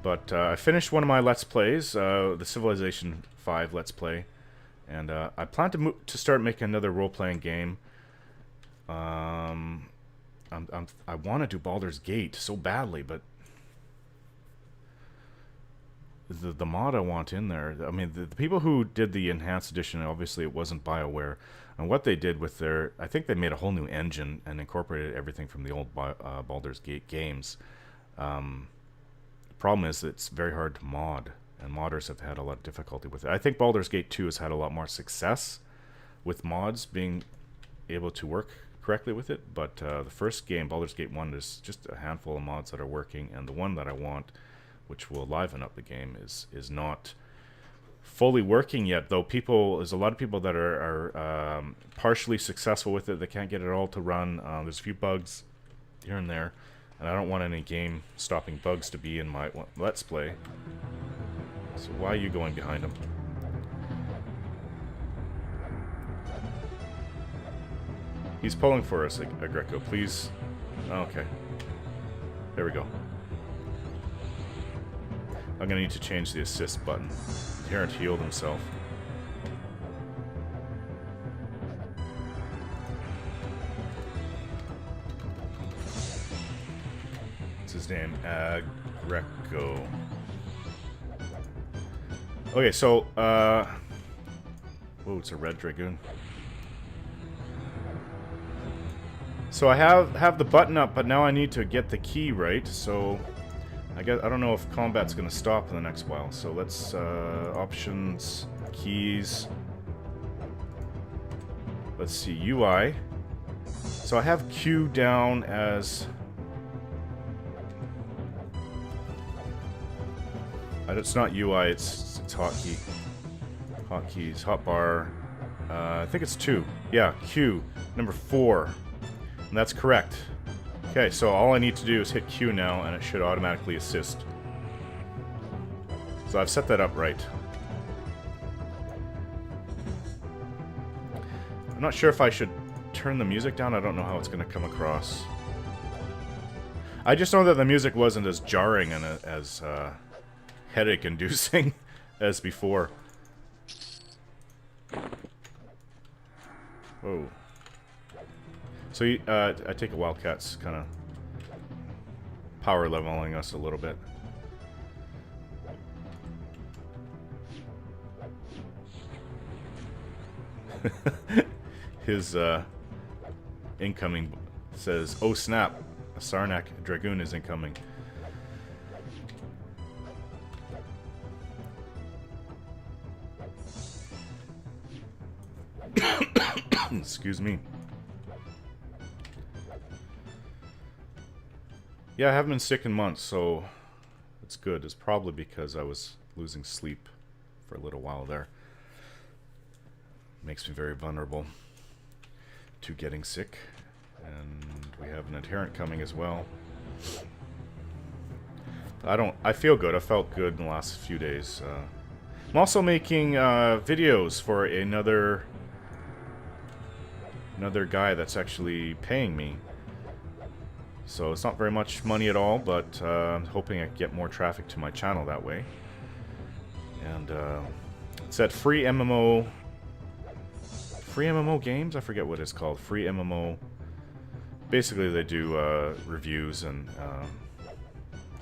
Speaker 1: But I finished one of my Let's Plays, the Civilization 5 Let's Play, and I plan to start making another role-playing game. I want to do Baldur's Gate so badly, but the mod I want in there, I mean, the people who did the Enhanced Edition, obviously it wasn't BioWare, and what they did with their, I think they made a whole new engine and incorporated everything from the old Baldur's Gate games. Problem is it's very hard to mod, and modders have had a lot of difficulty with it. I think Baldur's Gate 2 has had a lot more success with mods being able to work correctly with it, but the first game, Baldur's Gate 1, there's just a handful of mods that are working, and the one that I want, which will liven up the game, is not fully working yet, though there's a lot of people that are partially successful with it. They can't get it all to run. There's a few bugs here and there. And I don't want any game-stopping bugs to be in my Let's Play. So why are you going behind him? He's pulling for us, Greco. Please. Okay. There we go. I'm gonna need to change the assist button. Terrant healed himself. His name, Greco. Okay, so, whoa, it's a red dragoon. So I have the button up, but now I need to get the key right, so I don't know if combat's gonna stop in the next while, so let's, options, keys, let's see, UI. So I have Q down as... It's not UI, it's hotkey. Hotkeys, hotbar. I think it's 2. Yeah, Q, number 4. And that's correct. Okay, so all I need to do is hit Q now, and it should automatically assist. So I've set that up right. I'm not sure if I should turn the music down. I don't know how it's going to come across. I just know that the music wasn't as jarring and as headache-inducing as before. Whoa. So I take a Wildcat's kind of power leveling us a little bit. His incoming says, "Oh snap, a Sarnak Dragoon is incoming." Excuse me. Yeah, I haven't been sick in months, so it's good. It's probably because I was losing sleep for a little while there. Makes me very vulnerable to getting sick. And we have an adherent coming as well. I feel good. I felt good in the last few days. I'm also making videos for another guy that's actually paying me. So it's not very much money at all, but I'm hoping I can get more traffic to my channel that way. And it's that free MMO games? I forget what it's called. Free MMO. Basically they do reviews and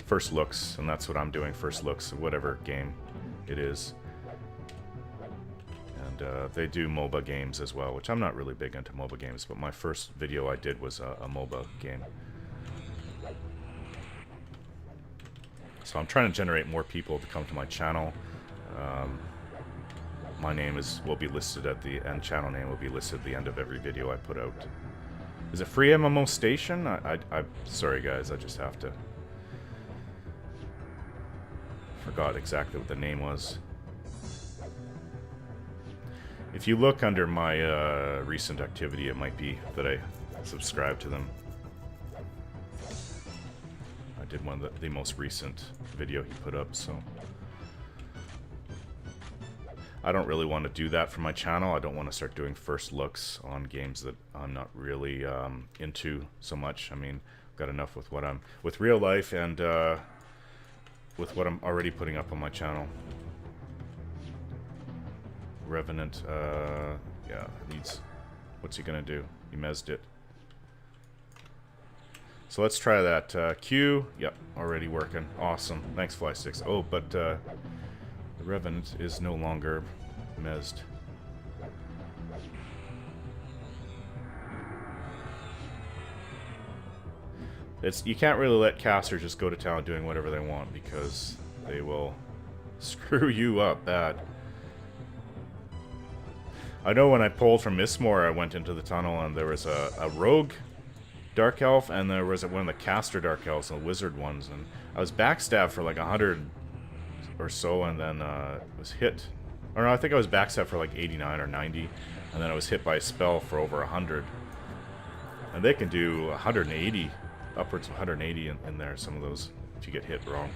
Speaker 1: first looks, and that's what I'm doing, first looks of whatever game it is. And they do MOBA games as well, which I'm not really big into MOBA games, but my first video I did was a MOBA game. So I'm trying to generate more people to come to my channel. My name will be listed at the end. Channel name will be listed at the end of every video I put out. Is it free MMO station? I'm sorry guys, I just have to. Forgot exactly what the name was. If you look under my recent activity, it might be that I subscribed to them. I did one of the most recent video he put up, so I don't really want to do that for my channel. I don't want to start doing first looks on games that I'm not really into so much. I mean, I've got enough with with real life and with what I'm already putting up on my channel. Revenant, yeah, needs. What's he gonna do? He mezzed it. So let's try that. Q, yep, already working. Awesome. Thanks, Fly6. Oh, but the Revenant is no longer mezzed. You can't really let casters just go to town doing whatever they want, because they will screw you up bad. I know when I pulled from Mistmoore, I went into the tunnel and there was a rogue Dark Elf, and there was one of the caster Dark Elves, the wizard ones, and I was backstabbed for like 100 or so, and then was hit. Or no, I think I was backstabbed for like 89 or 90, and then I was hit by a spell for over 100. And they can do 180, upwards of 180 in there, some of those, if you get hit wrong.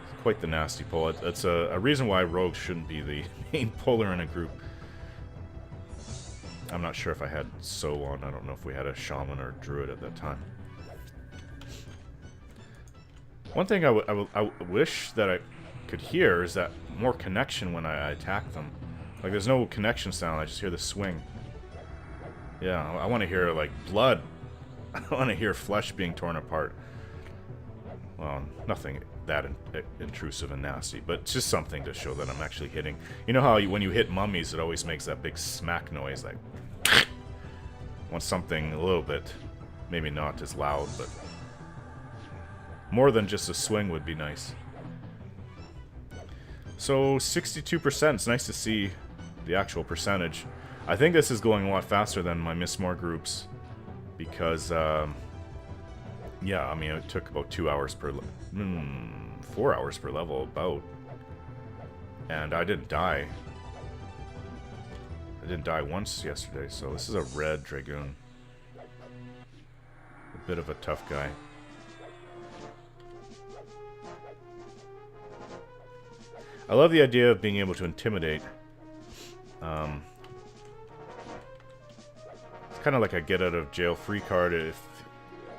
Speaker 1: It's quite the nasty pull. It's a reason why rogues shouldn't be the main puller in a group. I'm not sure if I had So on. I don't know if we had a shaman or druid at that time. One thing I wish that I could hear is that more connection when I attack them. Like, there's no connection sound. I just hear the swing. Yeah, I want to hear, like, blood. I want to hear flesh being torn apart. Well, nothing that intrusive and nasty, but it's just something to show that I'm actually hitting. You know how when you hit mummies, it always makes that big smack noise, like... I want something a little bit, maybe not as loud, but... more than just a swing would be nice. So, 62%, it's nice to see the actual percentage. I think this is going a lot faster than my Mistmoore groups, because, yeah, I mean, it took about 2 hours per... 4 hours per level, about. And I didn't die. I didn't die once yesterday, so this is a red Dragoon. A bit of a tough guy. I love the idea of being able to intimidate. It's kind of like a get-out-of-jail-free card if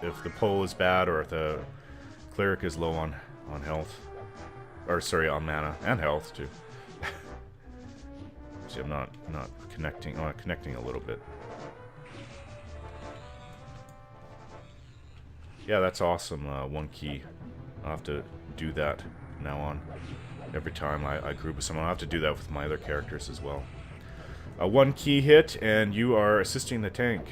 Speaker 1: the pull is bad, or if the cleric is low on health. Or, sorry, on mana. And health, too. See, I'm not connecting. Oh, I'm connecting a little bit. Yeah, that's awesome. One key. I'll have to do that from now on. Every time I group with someone, I'll have to do that with my other characters as well. A one key hit, and you are assisting the tank.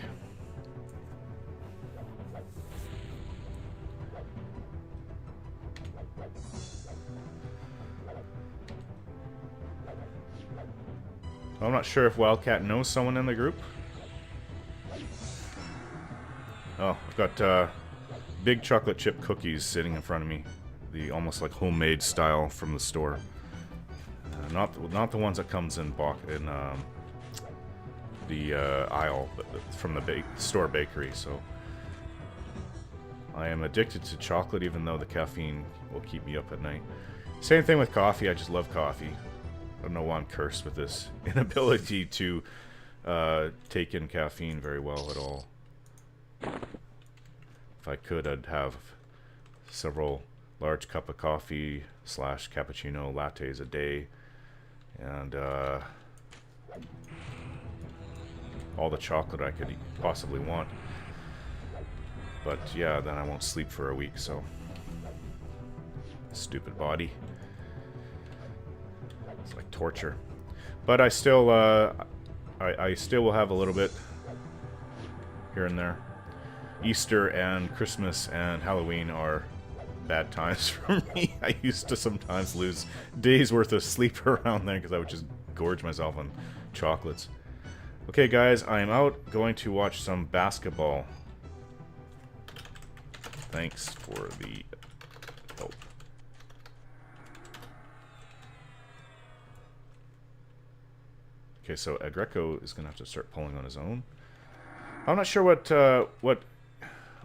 Speaker 1: I'm not sure if Wildcat knows someone in the group. Oh, I've got big chocolate chip cookies sitting in front of me. The almost like homemade style from the store. Not the ones that comes in the aisle, but from the store bakery. So I am addicted to chocolate, even though the caffeine will keep me up at night. Same thing with coffee. I just love coffee. I don't know why I'm cursed with this inability to take in caffeine very well at all. If I could, I'd have several large cup of coffee / cappuccino lattes a day, and all the chocolate I could possibly want. But yeah, then I won't sleep for a week, so stupid body. It's like torture. But I still I still will have a little bit here and there. Easter and Christmas and Halloween are bad times for me. I used to sometimes lose days worth of sleep around there because I would just gorge myself on chocolates. Okay guys, I am out going to watch some basketball. Thanks for the help. Okay, so Agreco is gonna have to start pulling on his own. I'm not sure what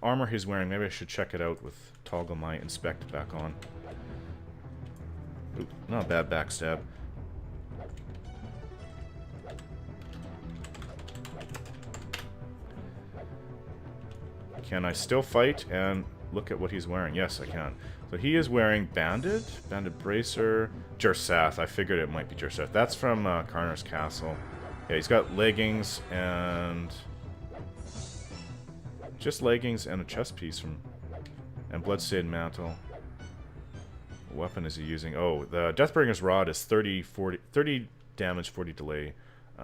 Speaker 1: armor he's wearing. Maybe I should check it out with toggle my inspect back on. Ooh, not a bad backstab. Can I still fight and look at what he's wearing? Yes, I can. So he is wearing Banded Bracer, Jersath. I figured it might be Jersath. That's from Karnar's Castle. Yeah, he's got leggings and just leggings and a chest piece from and Bloodstained Mantle. What weapon is he using? Oh, the Deathbringer's Rod is 30 damage, 40 delay.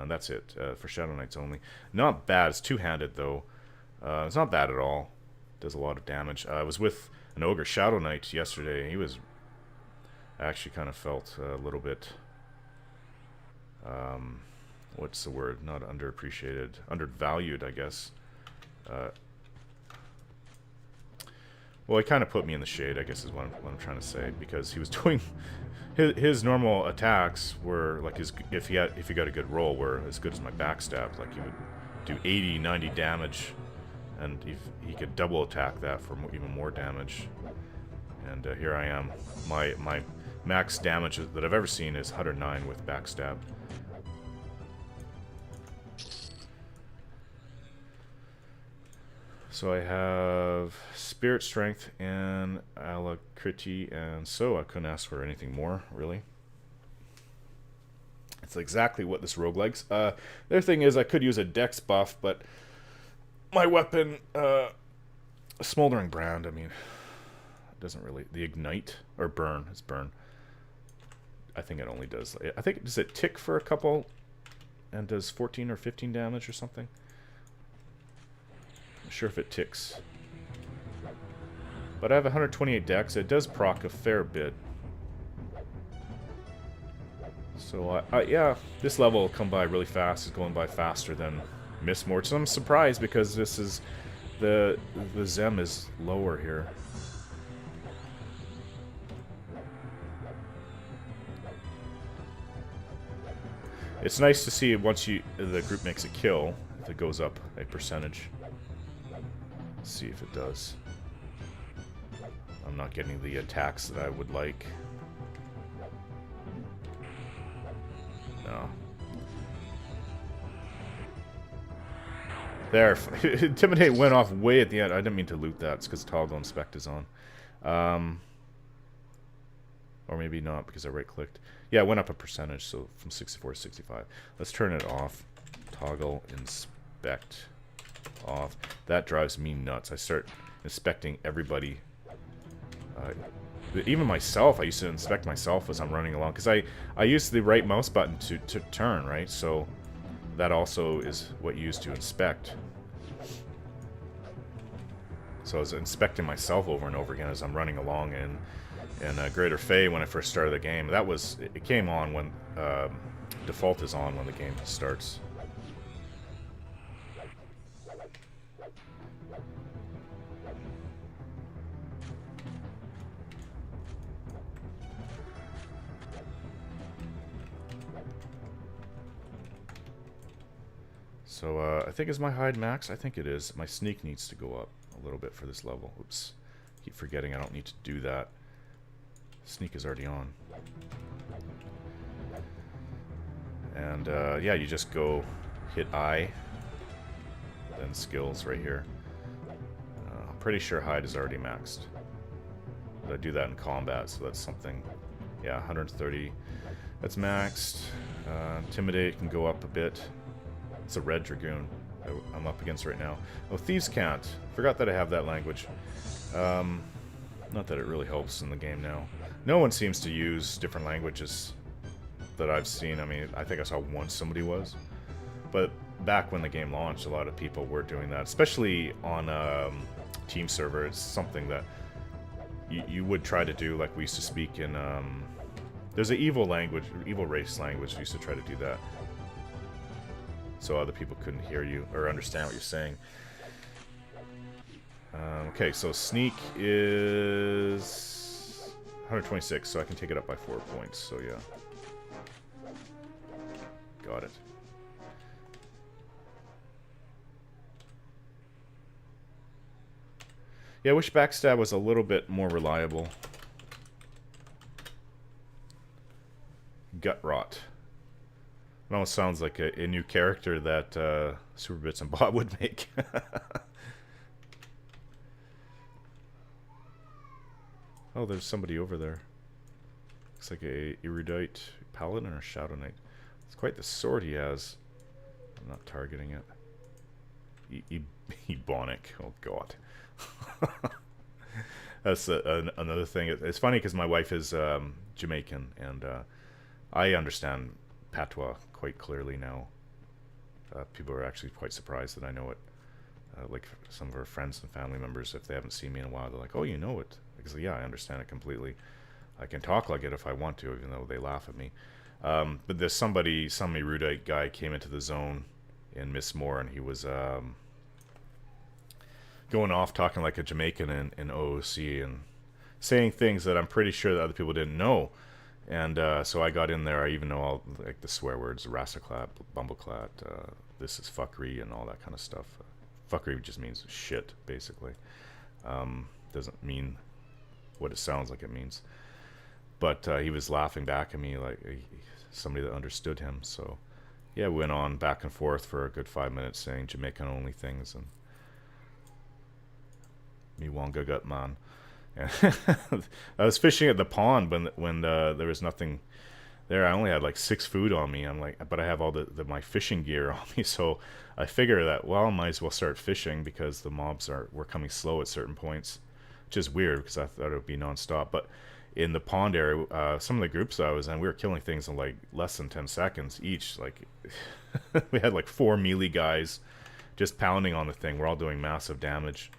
Speaker 1: That's it for Shadow Knights only. Not bad. It's two-handed though. It's not bad at all. Does a lot of damage. I was with an Ogre Shadow Knight yesterday. He was... I actually kind of felt a little bit... what's the word? Not underappreciated. Undervalued, I guess. Well, he kind of put me in the shade, I guess is what I'm trying to say. Because he was doing... His normal attacks were, like, if he got a good roll, were as good as my backstab. Like, he would do 80, 90 damage... And he could double attack that for even more damage. And here I am. My max damage that I've ever seen is 109 with backstab. So I have Spirit Strength and Alacrity, and so I couldn't ask for anything more, really. It's exactly what this rogue likes. The other thing is I could use a dex buff, but... My weapon, Smoldering Brand, I mean, it doesn't really... The Ignite, or Burn, it's Burn. I think it only does... I think, does it tick for a couple and does 14 or 15 damage or something? I'm not sure if it ticks. But I have 128 dex. It does proc a fair bit. So, yeah, this level will come by really fast. It's going by faster than... Mistmoore. So I'm surprised because this is the Zem is lower here. It's nice to see once the group makes a kill, if it goes up a percentage. Let's see if it does. I'm not getting the attacks that I would like. No. There, Intimidate went off way at the end. I didn't mean to loot that. It's because Toggle Inspect is on. Or maybe not because I right-clicked. Yeah, it went up a percentage, so from 64 to 65. Let's turn it off. Toggle Inspect off. That drives me nuts. I start inspecting everybody. Even myself, I used to inspect myself as I'm running along. Because I use the right mouse button to turn, right? So... That also is what you use to inspect. So I was inspecting myself over and over again as I'm running along in Greater Fey when I first started the game. It came on when default is on when the game starts. So, I think is my hide max? I think it is. My sneak needs to go up a little bit for this level. Oops. Keep forgetting I don't need to do that. Sneak is already on. And, yeah, you just go hit I, then skills right here. pretty sure hide is already maxed. But I do that in combat, so that's something. Yeah, 130. That's maxed. Intimidate can go up a bit. It's a red dragoon I'm up against right now. Oh, thieves can't. Forgot that I have that language. Not that it really helps in the game now. No one seems to use different languages that I've seen. I mean, I think I saw once somebody was. But back when the game launched, a lot of people were doing that. Especially on team server. It's something that you would try to do, like we used to speak in... there's an evil language, evil race language. We used to try to do that. So other people couldn't hear you or understand what you're saying. Okay, so sneak is 126, so I can take it up by 4 points, so yeah. Got it. Yeah, I wish backstab was a little bit more reliable. Gut rot. It almost sounds like a new character that Super Bits and Bob would make. Oh, there's somebody over there. Looks like a erudite paladin or shadow knight. It's quite the sword he has. I'm not targeting it. Ebonic. Oh god. That's another thing. It's funny because my wife is Jamaican, and I understand patois quite clearly now. People are actually quite surprised that I know it. Like some of her friends and family members, if they haven't seen me in a while, they're like, "Oh, you know it?" Because yeah, I understand it completely. I can talk like it if I want to, even though they laugh at me. But there's some erudite guy came into the zone in Mistmoore, and he was going off talking like a Jamaican in OOC and saying things that I'm pretty sure that other people didn't know. And so I got in there. I even know all like the swear words, rassaclap, bumbleclat, this is fuckery, and all that kind of stuff. Fuckery just means shit, basically. Doesn't mean what it sounds like it means. But he was laughing back at me like somebody that understood him. So yeah, we went on back and forth for a good 5 minutes saying Jamaican only things, and me wonga gut man. And I was fishing at the pond when there was nothing there. I only had like 6 food on me. I'm like, but I have all my fishing gear on me, so I figure that, well, I might as well start fishing because the mobs were coming slow at certain points, which is weird because I thought it would be non-stop. But in the pond area, some of the groups I was in, we were killing things in like less than 10 seconds each. Like we had like 4 melee guys just pounding on the thing. We're all doing massive damage.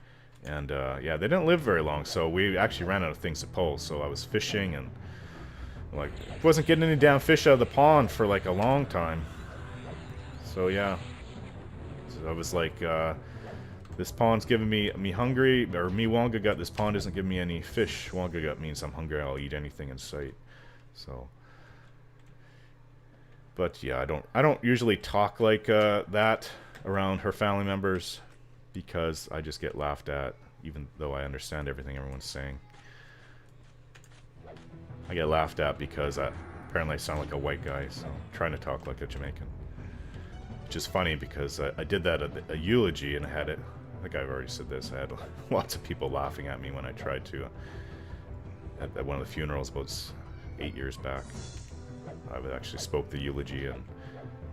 Speaker 1: And yeah, they didn't live very long, so we actually ran out of things to pull. So I was fishing and like wasn't getting any damn fish out of the pond for like a long time. So yeah, so I was like, this pond's giving me hungry, or me Wonga gut. This pond isn't giving me any fish. Wonga gut means I'm hungry. I'll eat anything in sight. So, but yeah, I don't usually talk like that around her family members, because I just get laughed at, even though I understand everything everyone's saying. I get laughed at because apparently I sound like a white guy, so I'm trying to talk like a Jamaican. Which is funny because I did that at a eulogy, and I had it, I think I've already said this, I had lots of people laughing at me when I tried to, at one of the funerals about 8 years back. I actually spoke the eulogy, and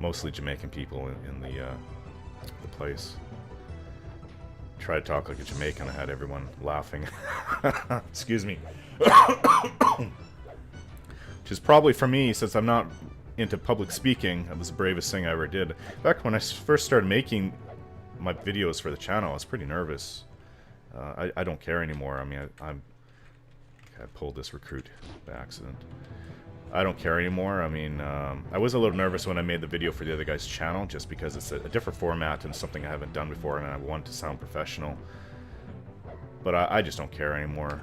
Speaker 1: mostly Jamaican people in the place. Try to talk like a Jamaican, I had everyone laughing. Excuse me. Which is probably for me, since I'm not into public speaking, it was the bravest thing I ever did. In fact, when I first started making my videos for the channel, I was pretty nervous. I don't care anymore. I mean, I pulled this recruit by accident. I don't care anymore. I mean, I was a little nervous when I made the video for the other guy's channel, just because it's a different format and something I haven't done before, and I want to sound professional. But I just don't care anymore.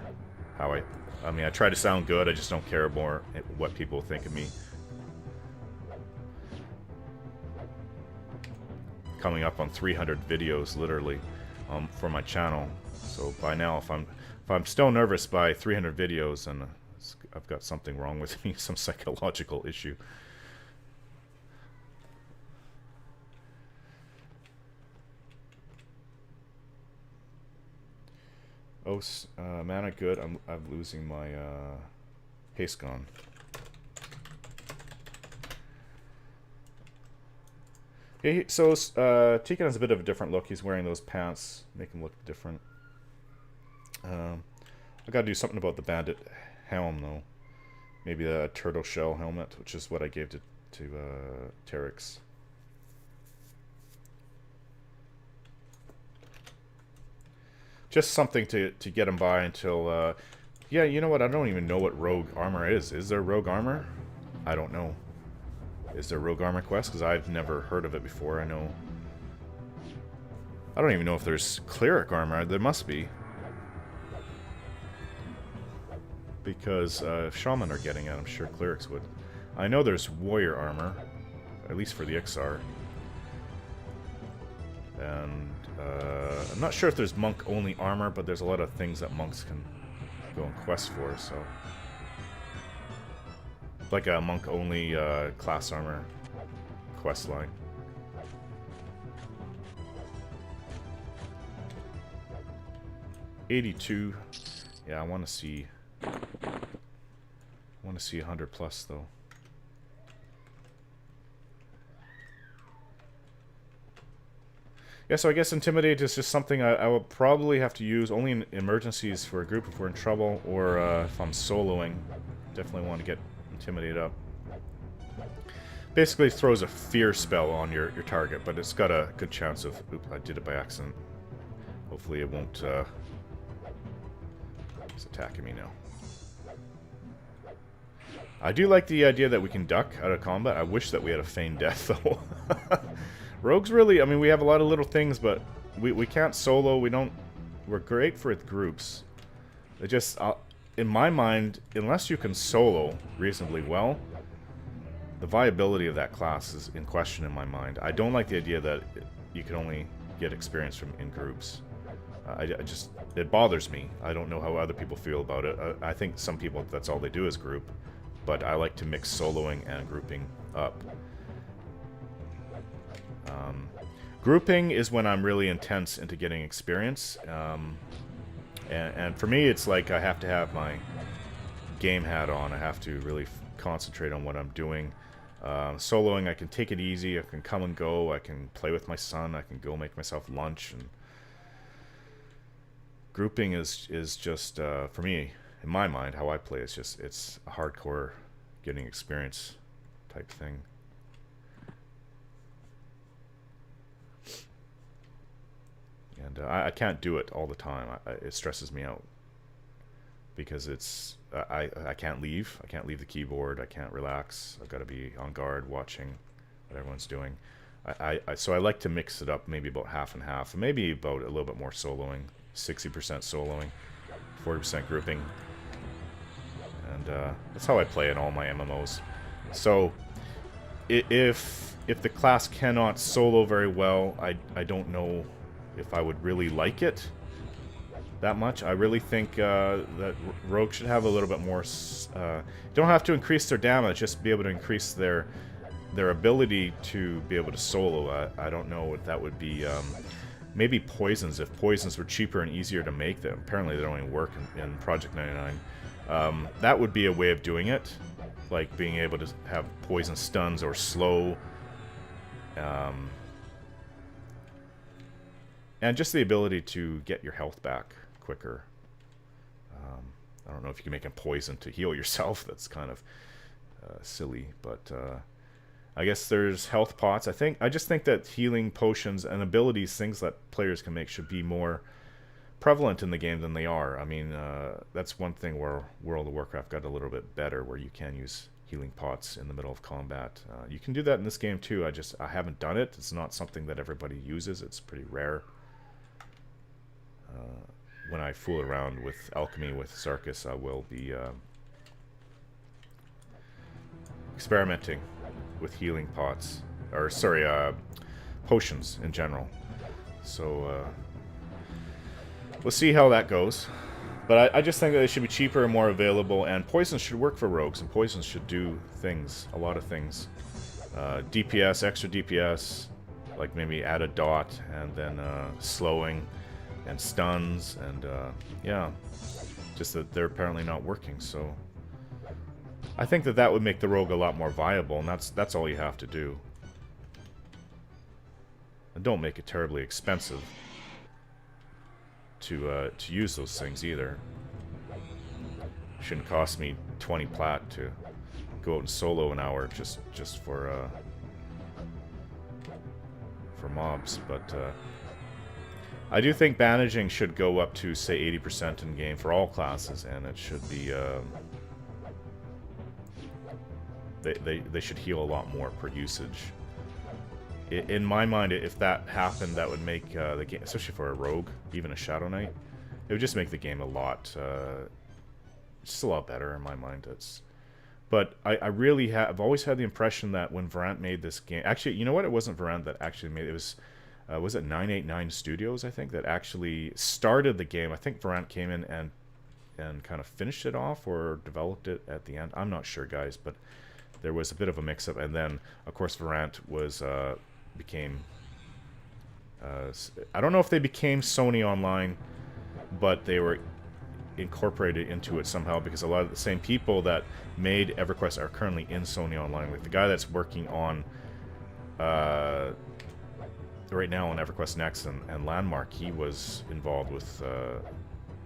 Speaker 1: I mean, I try to sound good. I just don't care more what people think of me. Coming up on 300 videos, literally, for my channel. So by now, if I'm still nervous by 300 videos, and I've got something wrong with me, some psychological issue. Oh, mana good. I'm losing my haste gone. Okay, so Tekin has a bit of a different look. He's wearing those pants, make him look different. I gotta do something about the bandit helm though. Maybe the turtle shell helmet, which is what I gave to Terex. Just something to get him by until... yeah, you know what? I don't even know what rogue armor is. Is there rogue armor? I don't know. Is there rogue armor quest? Because I've never heard of it before. I know... I don't even know if there's cleric armor. There must be. Because if shaman are getting it, I'm sure clerics would. I know there's warrior armor. At least for the XR. And I'm not sure if there's monk-only armor, but there's a lot of things that monks can go and quest for, so... Like a monk-only class armor quest line. $82. Yeah, I want to see 100 plus though. Yeah, so I guess Intimidate is just something I will probably have to use only in emergencies for a group if we're in trouble, or if I'm soloing. Definitely want to get Intimidate up. Basically throws a fear spell on your target, but it's got a good chance of... Oops, I did it by accident. Hopefully it won't... It's attacking me now. I do like the idea that we can duck out of combat. I wish that we had a feigned death, though. Rogues really... I mean, we have a lot of little things, but we can't solo. We don't... We're great for groups. It just... in my mind, unless you can solo reasonably well, the viability of that class is in question in my mind. I don't like the idea that you can only get experience from in groups. I just... It bothers me. I don't know how other people feel about it. I think some people, that's all they do is group. But I like to mix soloing and grouping up. Grouping is when I'm really intense into getting experience. And for me, it's like I have to have my game hat on. I have to really concentrate on what I'm doing. Soloing, I can take it easy. I can come and go. I can play with my son. I can go make myself lunch. And grouping is just, for me, in my mind, how I play. It's a hardcore getting experience type thing. And I can't do it all the time. It stresses me out because it's I can't leave. I can't leave the keyboard. I can't relax. I've got to be on guard, watching what everyone's doing. So I like to mix it up, maybe about half and half, maybe about a little bit more soloing, 60% soloing, 40% grouping, and that's how I play in all my MMOs. So if the class cannot solo very well, I don't know if I would really like it that much. I really think that Rogue should have a little bit more... don't have to increase their damage, just be able to increase their ability to be able to solo. I don't know what that would be. Maybe poisons, if poisons were cheaper and easier to make. Them apparently they don't even work in Project 99. That would be a way of doing it, like being able to have poison stuns or slow. And just the ability to get your health back quicker. I don't know if you can make a poison to heal yourself. That's kind of silly, but I guess there's health pots. I just think that healing potions and abilities, things that players can make, should be more prevalent in the game than they are. I mean, that's one thing where World of Warcraft got a little bit better, where you can use healing pots in the middle of combat. You can do that in this game too. I haven't done it. It's not something that everybody uses. It's pretty rare. When I fool around with alchemy with Sarkis, I will be experimenting with healing pots, or sorry, potions in general. So we'll see how that goes. But I just think that they should be cheaper and more available, and poisons should work for rogues, and poisons should do things, a lot of things. DPS, extra DPS, like maybe add a dot, and then slowing. and stuns, and yeah, just that they're apparently not working. So I think that that would make the rogue a lot more viable, and that's all you have to do. And don't make it terribly expensive to use those things either. Shouldn't cost me 20 plat to go out and solo an hour just for mobs. But I do think bandaging should go up to, say, 80% in game for all classes, and it should be they should heal a lot more per usage. In my mind, if that happened, that would make the game, especially for a rogue, even a Shadow Knight, it would just make the game a lot, just a lot better in my mind. But I really have, I've always had the impression that when Varant made this game, actually, you know what? It wasn't Varant that actually made it. Was it 989 Studios? I think that actually started the game. I think Varant came in and kind of finished it off or developed it at the end. I'm not sure, guys, but there was a bit of a mix-up, and then of course Varant was became I don't know if they became Sony Online, but they were incorporated into it somehow, because a lot of the same people that made EverQuest are currently in Sony Online. Like the guy that's working on right now on EverQuest Next and Landmark, he was involved with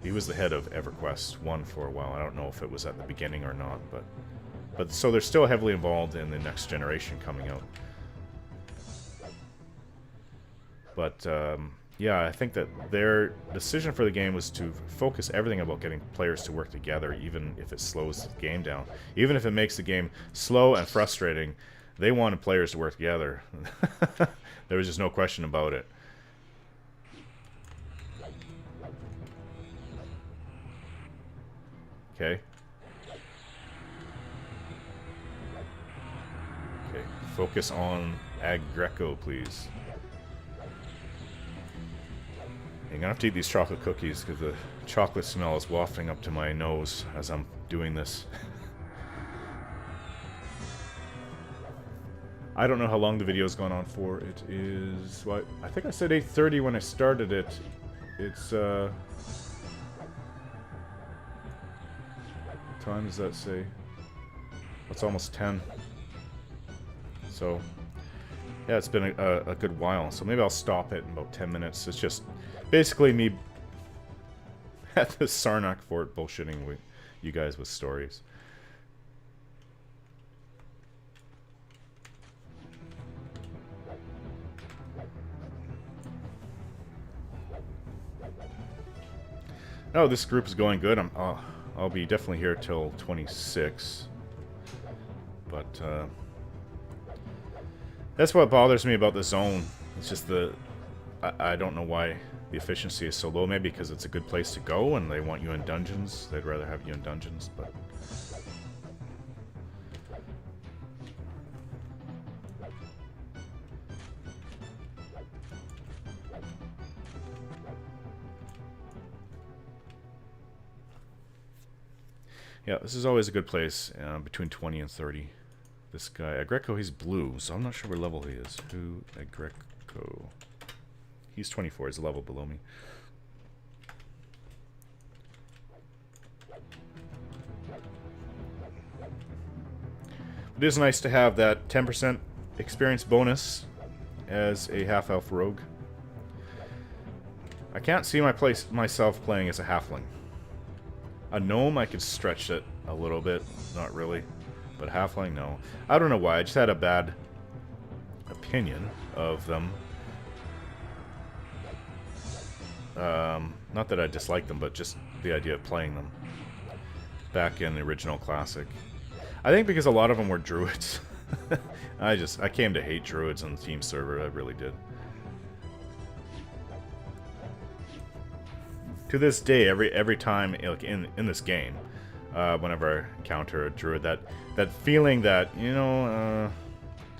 Speaker 1: he was the head of EverQuest 1 for a while. I don't know if it was at the beginning or not, but so they're still heavily involved in the next generation coming out. But yeah, I think that their decision for the game was to focus everything about getting players to work together, even if it slows the game down. Even if it makes the game slow and frustrating, they wanted players to work together. There was just no question about it. Okay. Okay, focus on Ag Greco, please. I'm gonna have to eat these chocolate cookies because the chocolate smell is wafting up to my nose as I'm doing this. I don't know how long the video's gone on for. It is, what, I think I said 8:30 when I started it. It's what time does that say? It's almost 10. So yeah, it's been a good while. So maybe I'll stop it in about 10 minutes. It's just basically me at the Sarnak Fort bullshitting with you guys with stories. No, this group is going good. I'll be definitely here till 26. But that's what bothers me about the zone. It's just I don't know why the efficiency is so low. Maybe because it's a good place to go and they want you in dungeons. They'd rather have you in dungeons, but yeah, this is always a good place, between 20 and 30. This guy, Agreco, he's blue, so I'm not sure what level he is. Who, Agreco? He's 24, he's a level below me. It is nice to have that 10% experience bonus as a half-elf rogue. I can't see myself playing as a halfling. A gnome, I could stretch it a little bit, not really. But halfling, no. I don't know why, I just had a bad opinion of them. Not that I dislike them, but just the idea of playing them back in the original Classic. I think because a lot of them were druids. I came to hate druids on the team server, I really did. To this day, every time, like in this game, whenever I encounter a druid, that feeling that, you know,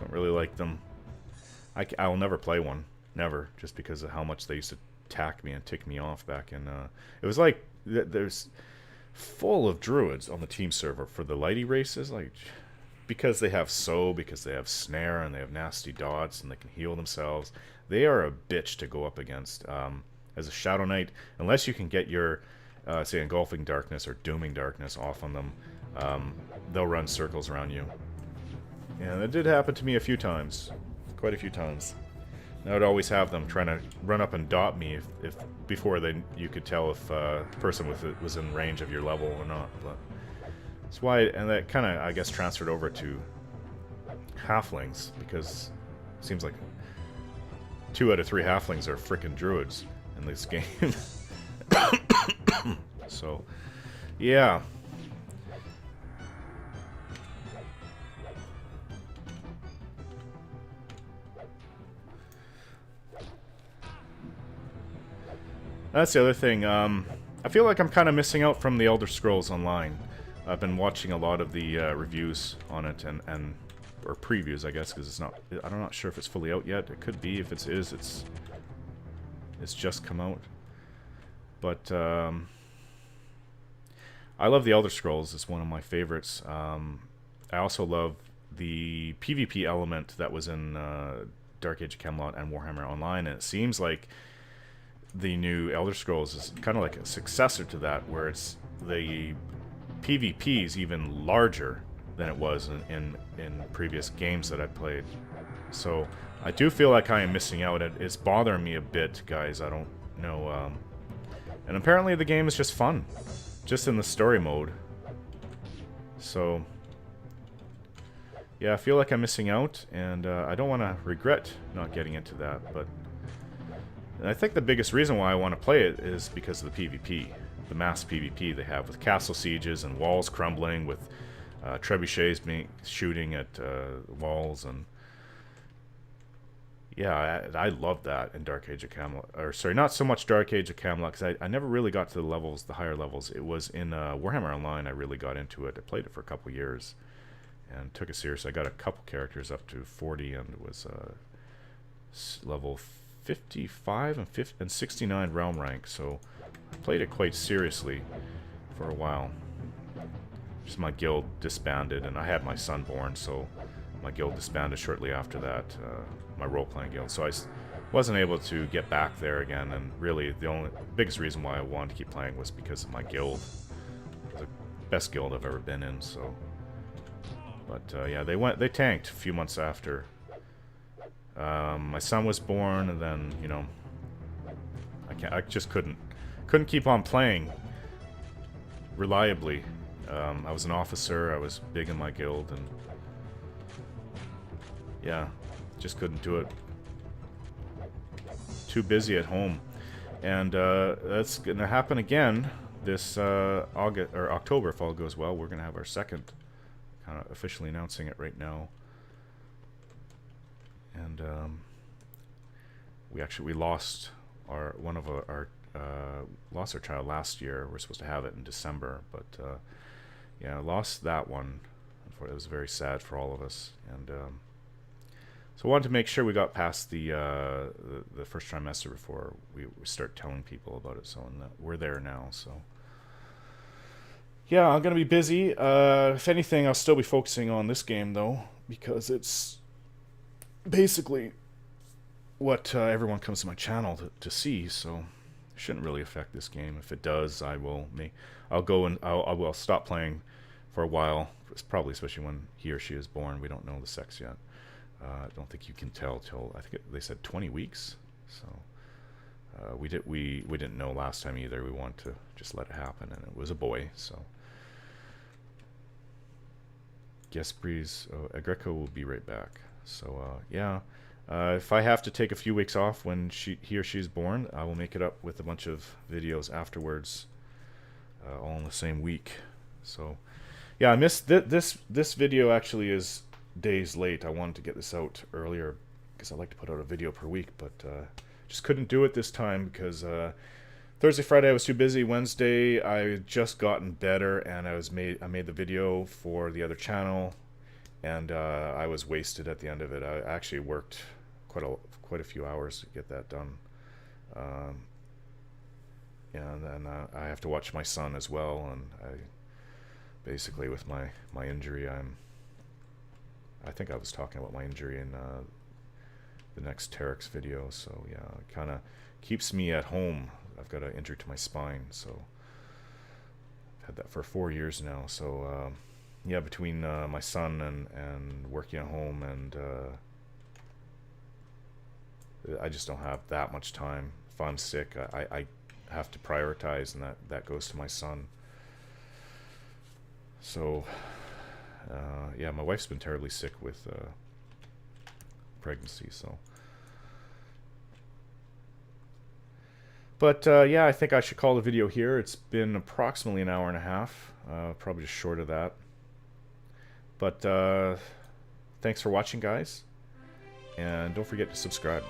Speaker 1: don't really like them. I'll never play one, never, just because of how much they used to attack me and tick me off back in. It was like there's full of druids on the team server for the lighty races, like because they have because they have snare and they have nasty dots and they can heal themselves. They are a bitch to go up against. as a Shadow Knight, unless you can get your, say, Engulfing Darkness or Dooming Darkness off on them, they'll run circles around you. And it did happen to me a few times. Quite a few times. I would always have them trying to run up and dot me if before you could tell if a person was in range of your level or not. But that's why, and that kind of, I guess, transferred over to halflings, because it seems like 2 out of 3 halflings are frickin' druids in this game. So, yeah. That's the other thing. I feel like I'm kind of missing out from the Elder Scrolls Online. I've been watching a lot of the reviews on it or previews, I guess, because it's not. I'm not sure if it's fully out yet. It could be. If it is, it's just come out. But I love the Elder Scrolls. It's one of my favorites. I also love the PvP element that was in Dark Age of Camelot and Warhammer Online, and it seems like the new Elder Scrolls is kind of like a successor to that, where it's the PvP is even larger than it was in previous games that I played. So I do feel like I am missing out. It's bothering me a bit, guys. I don't know. And apparently the game is just fun, just in the story mode. So yeah, I feel like I'm missing out, and I don't want to regret not getting into that, but and I think the biggest reason why I want to play it is because of the PvP. The mass PvP they have with castle sieges and walls crumbling, with trebuchets shooting at walls, and yeah, I love that in Dark Age of Camelot. Or sorry, not so much Dark Age of Camelot, because I never really got to the levels, the higher levels. It was in Warhammer Online I really got into it. I played it for a couple years and took it seriously. I got a couple characters up to 40 and was level 55 and 69 realm rank, so I played it quite seriously for a while. Just my guild disbanded, and I had my son born, so my guild disbanded shortly after that, my role-playing guild, so I wasn't able to get back there again, and really the biggest reason why I wanted to keep playing was because of my guild. It was the best guild I've ever been in, so. But yeah, they tanked a few months after. My son was born, and then, you know, I just couldn't keep on playing reliably. I was an officer, I was big in my guild, and yeah, just couldn't do it. Too busy at home. And that's gonna happen again this August or October, if all goes well. We're gonna have our second, kind of officially announcing it right now. And we lost our lost our child last year. We're supposed to have it in December, but yeah, I lost that one. It was very sad for all of us, and so I wanted to make sure we got past the first trimester before we start telling people about it. So we're there now. So yeah, I'm gonna be busy. If anything, I'll still be focusing on this game though, because it's basically what everyone comes to my channel to see, so it shouldn't really affect this game. If it does, I'll go and I will stop playing for a while. It's probably, especially when he or she is born. We don't know the sex yet. I don't think you can tell till, I think they said 20 weeks. So we didn't know last time either. We wanted to just let it happen, and it was a boy. So Guest Agreco will be right back. So yeah, if I have to take a few weeks off when he or she is born, I will make it up with a bunch of videos afterwards, all in the same week. So yeah, I missed this video. Actually is days late. I wanted to get this out earlier because I like to put out a video per week, but just couldn't do it this time because Thursday, Friday I was too busy. Wednesday I had just gotten better, and I made the video for the other channel, and I was wasted at the end of it. I actually worked quite a few hours to get that done. Yeah, and then I have to watch my son as well, and basically with my injury, I think I was talking about my injury in the next Terex video. So yeah, kind of keeps me at home. I've got an injury to my spine, so I've had that for 4 years now. So yeah, between my son and working at home, and I just don't have that much time. If I'm sick, I have to prioritize, and that goes to my son. So yeah, my wife's been terribly sick with pregnancy, so. But yeah, I think I should call the video here. It's been approximately an hour and a half, probably just short of that. But thanks for watching, guys, and don't forget to subscribe.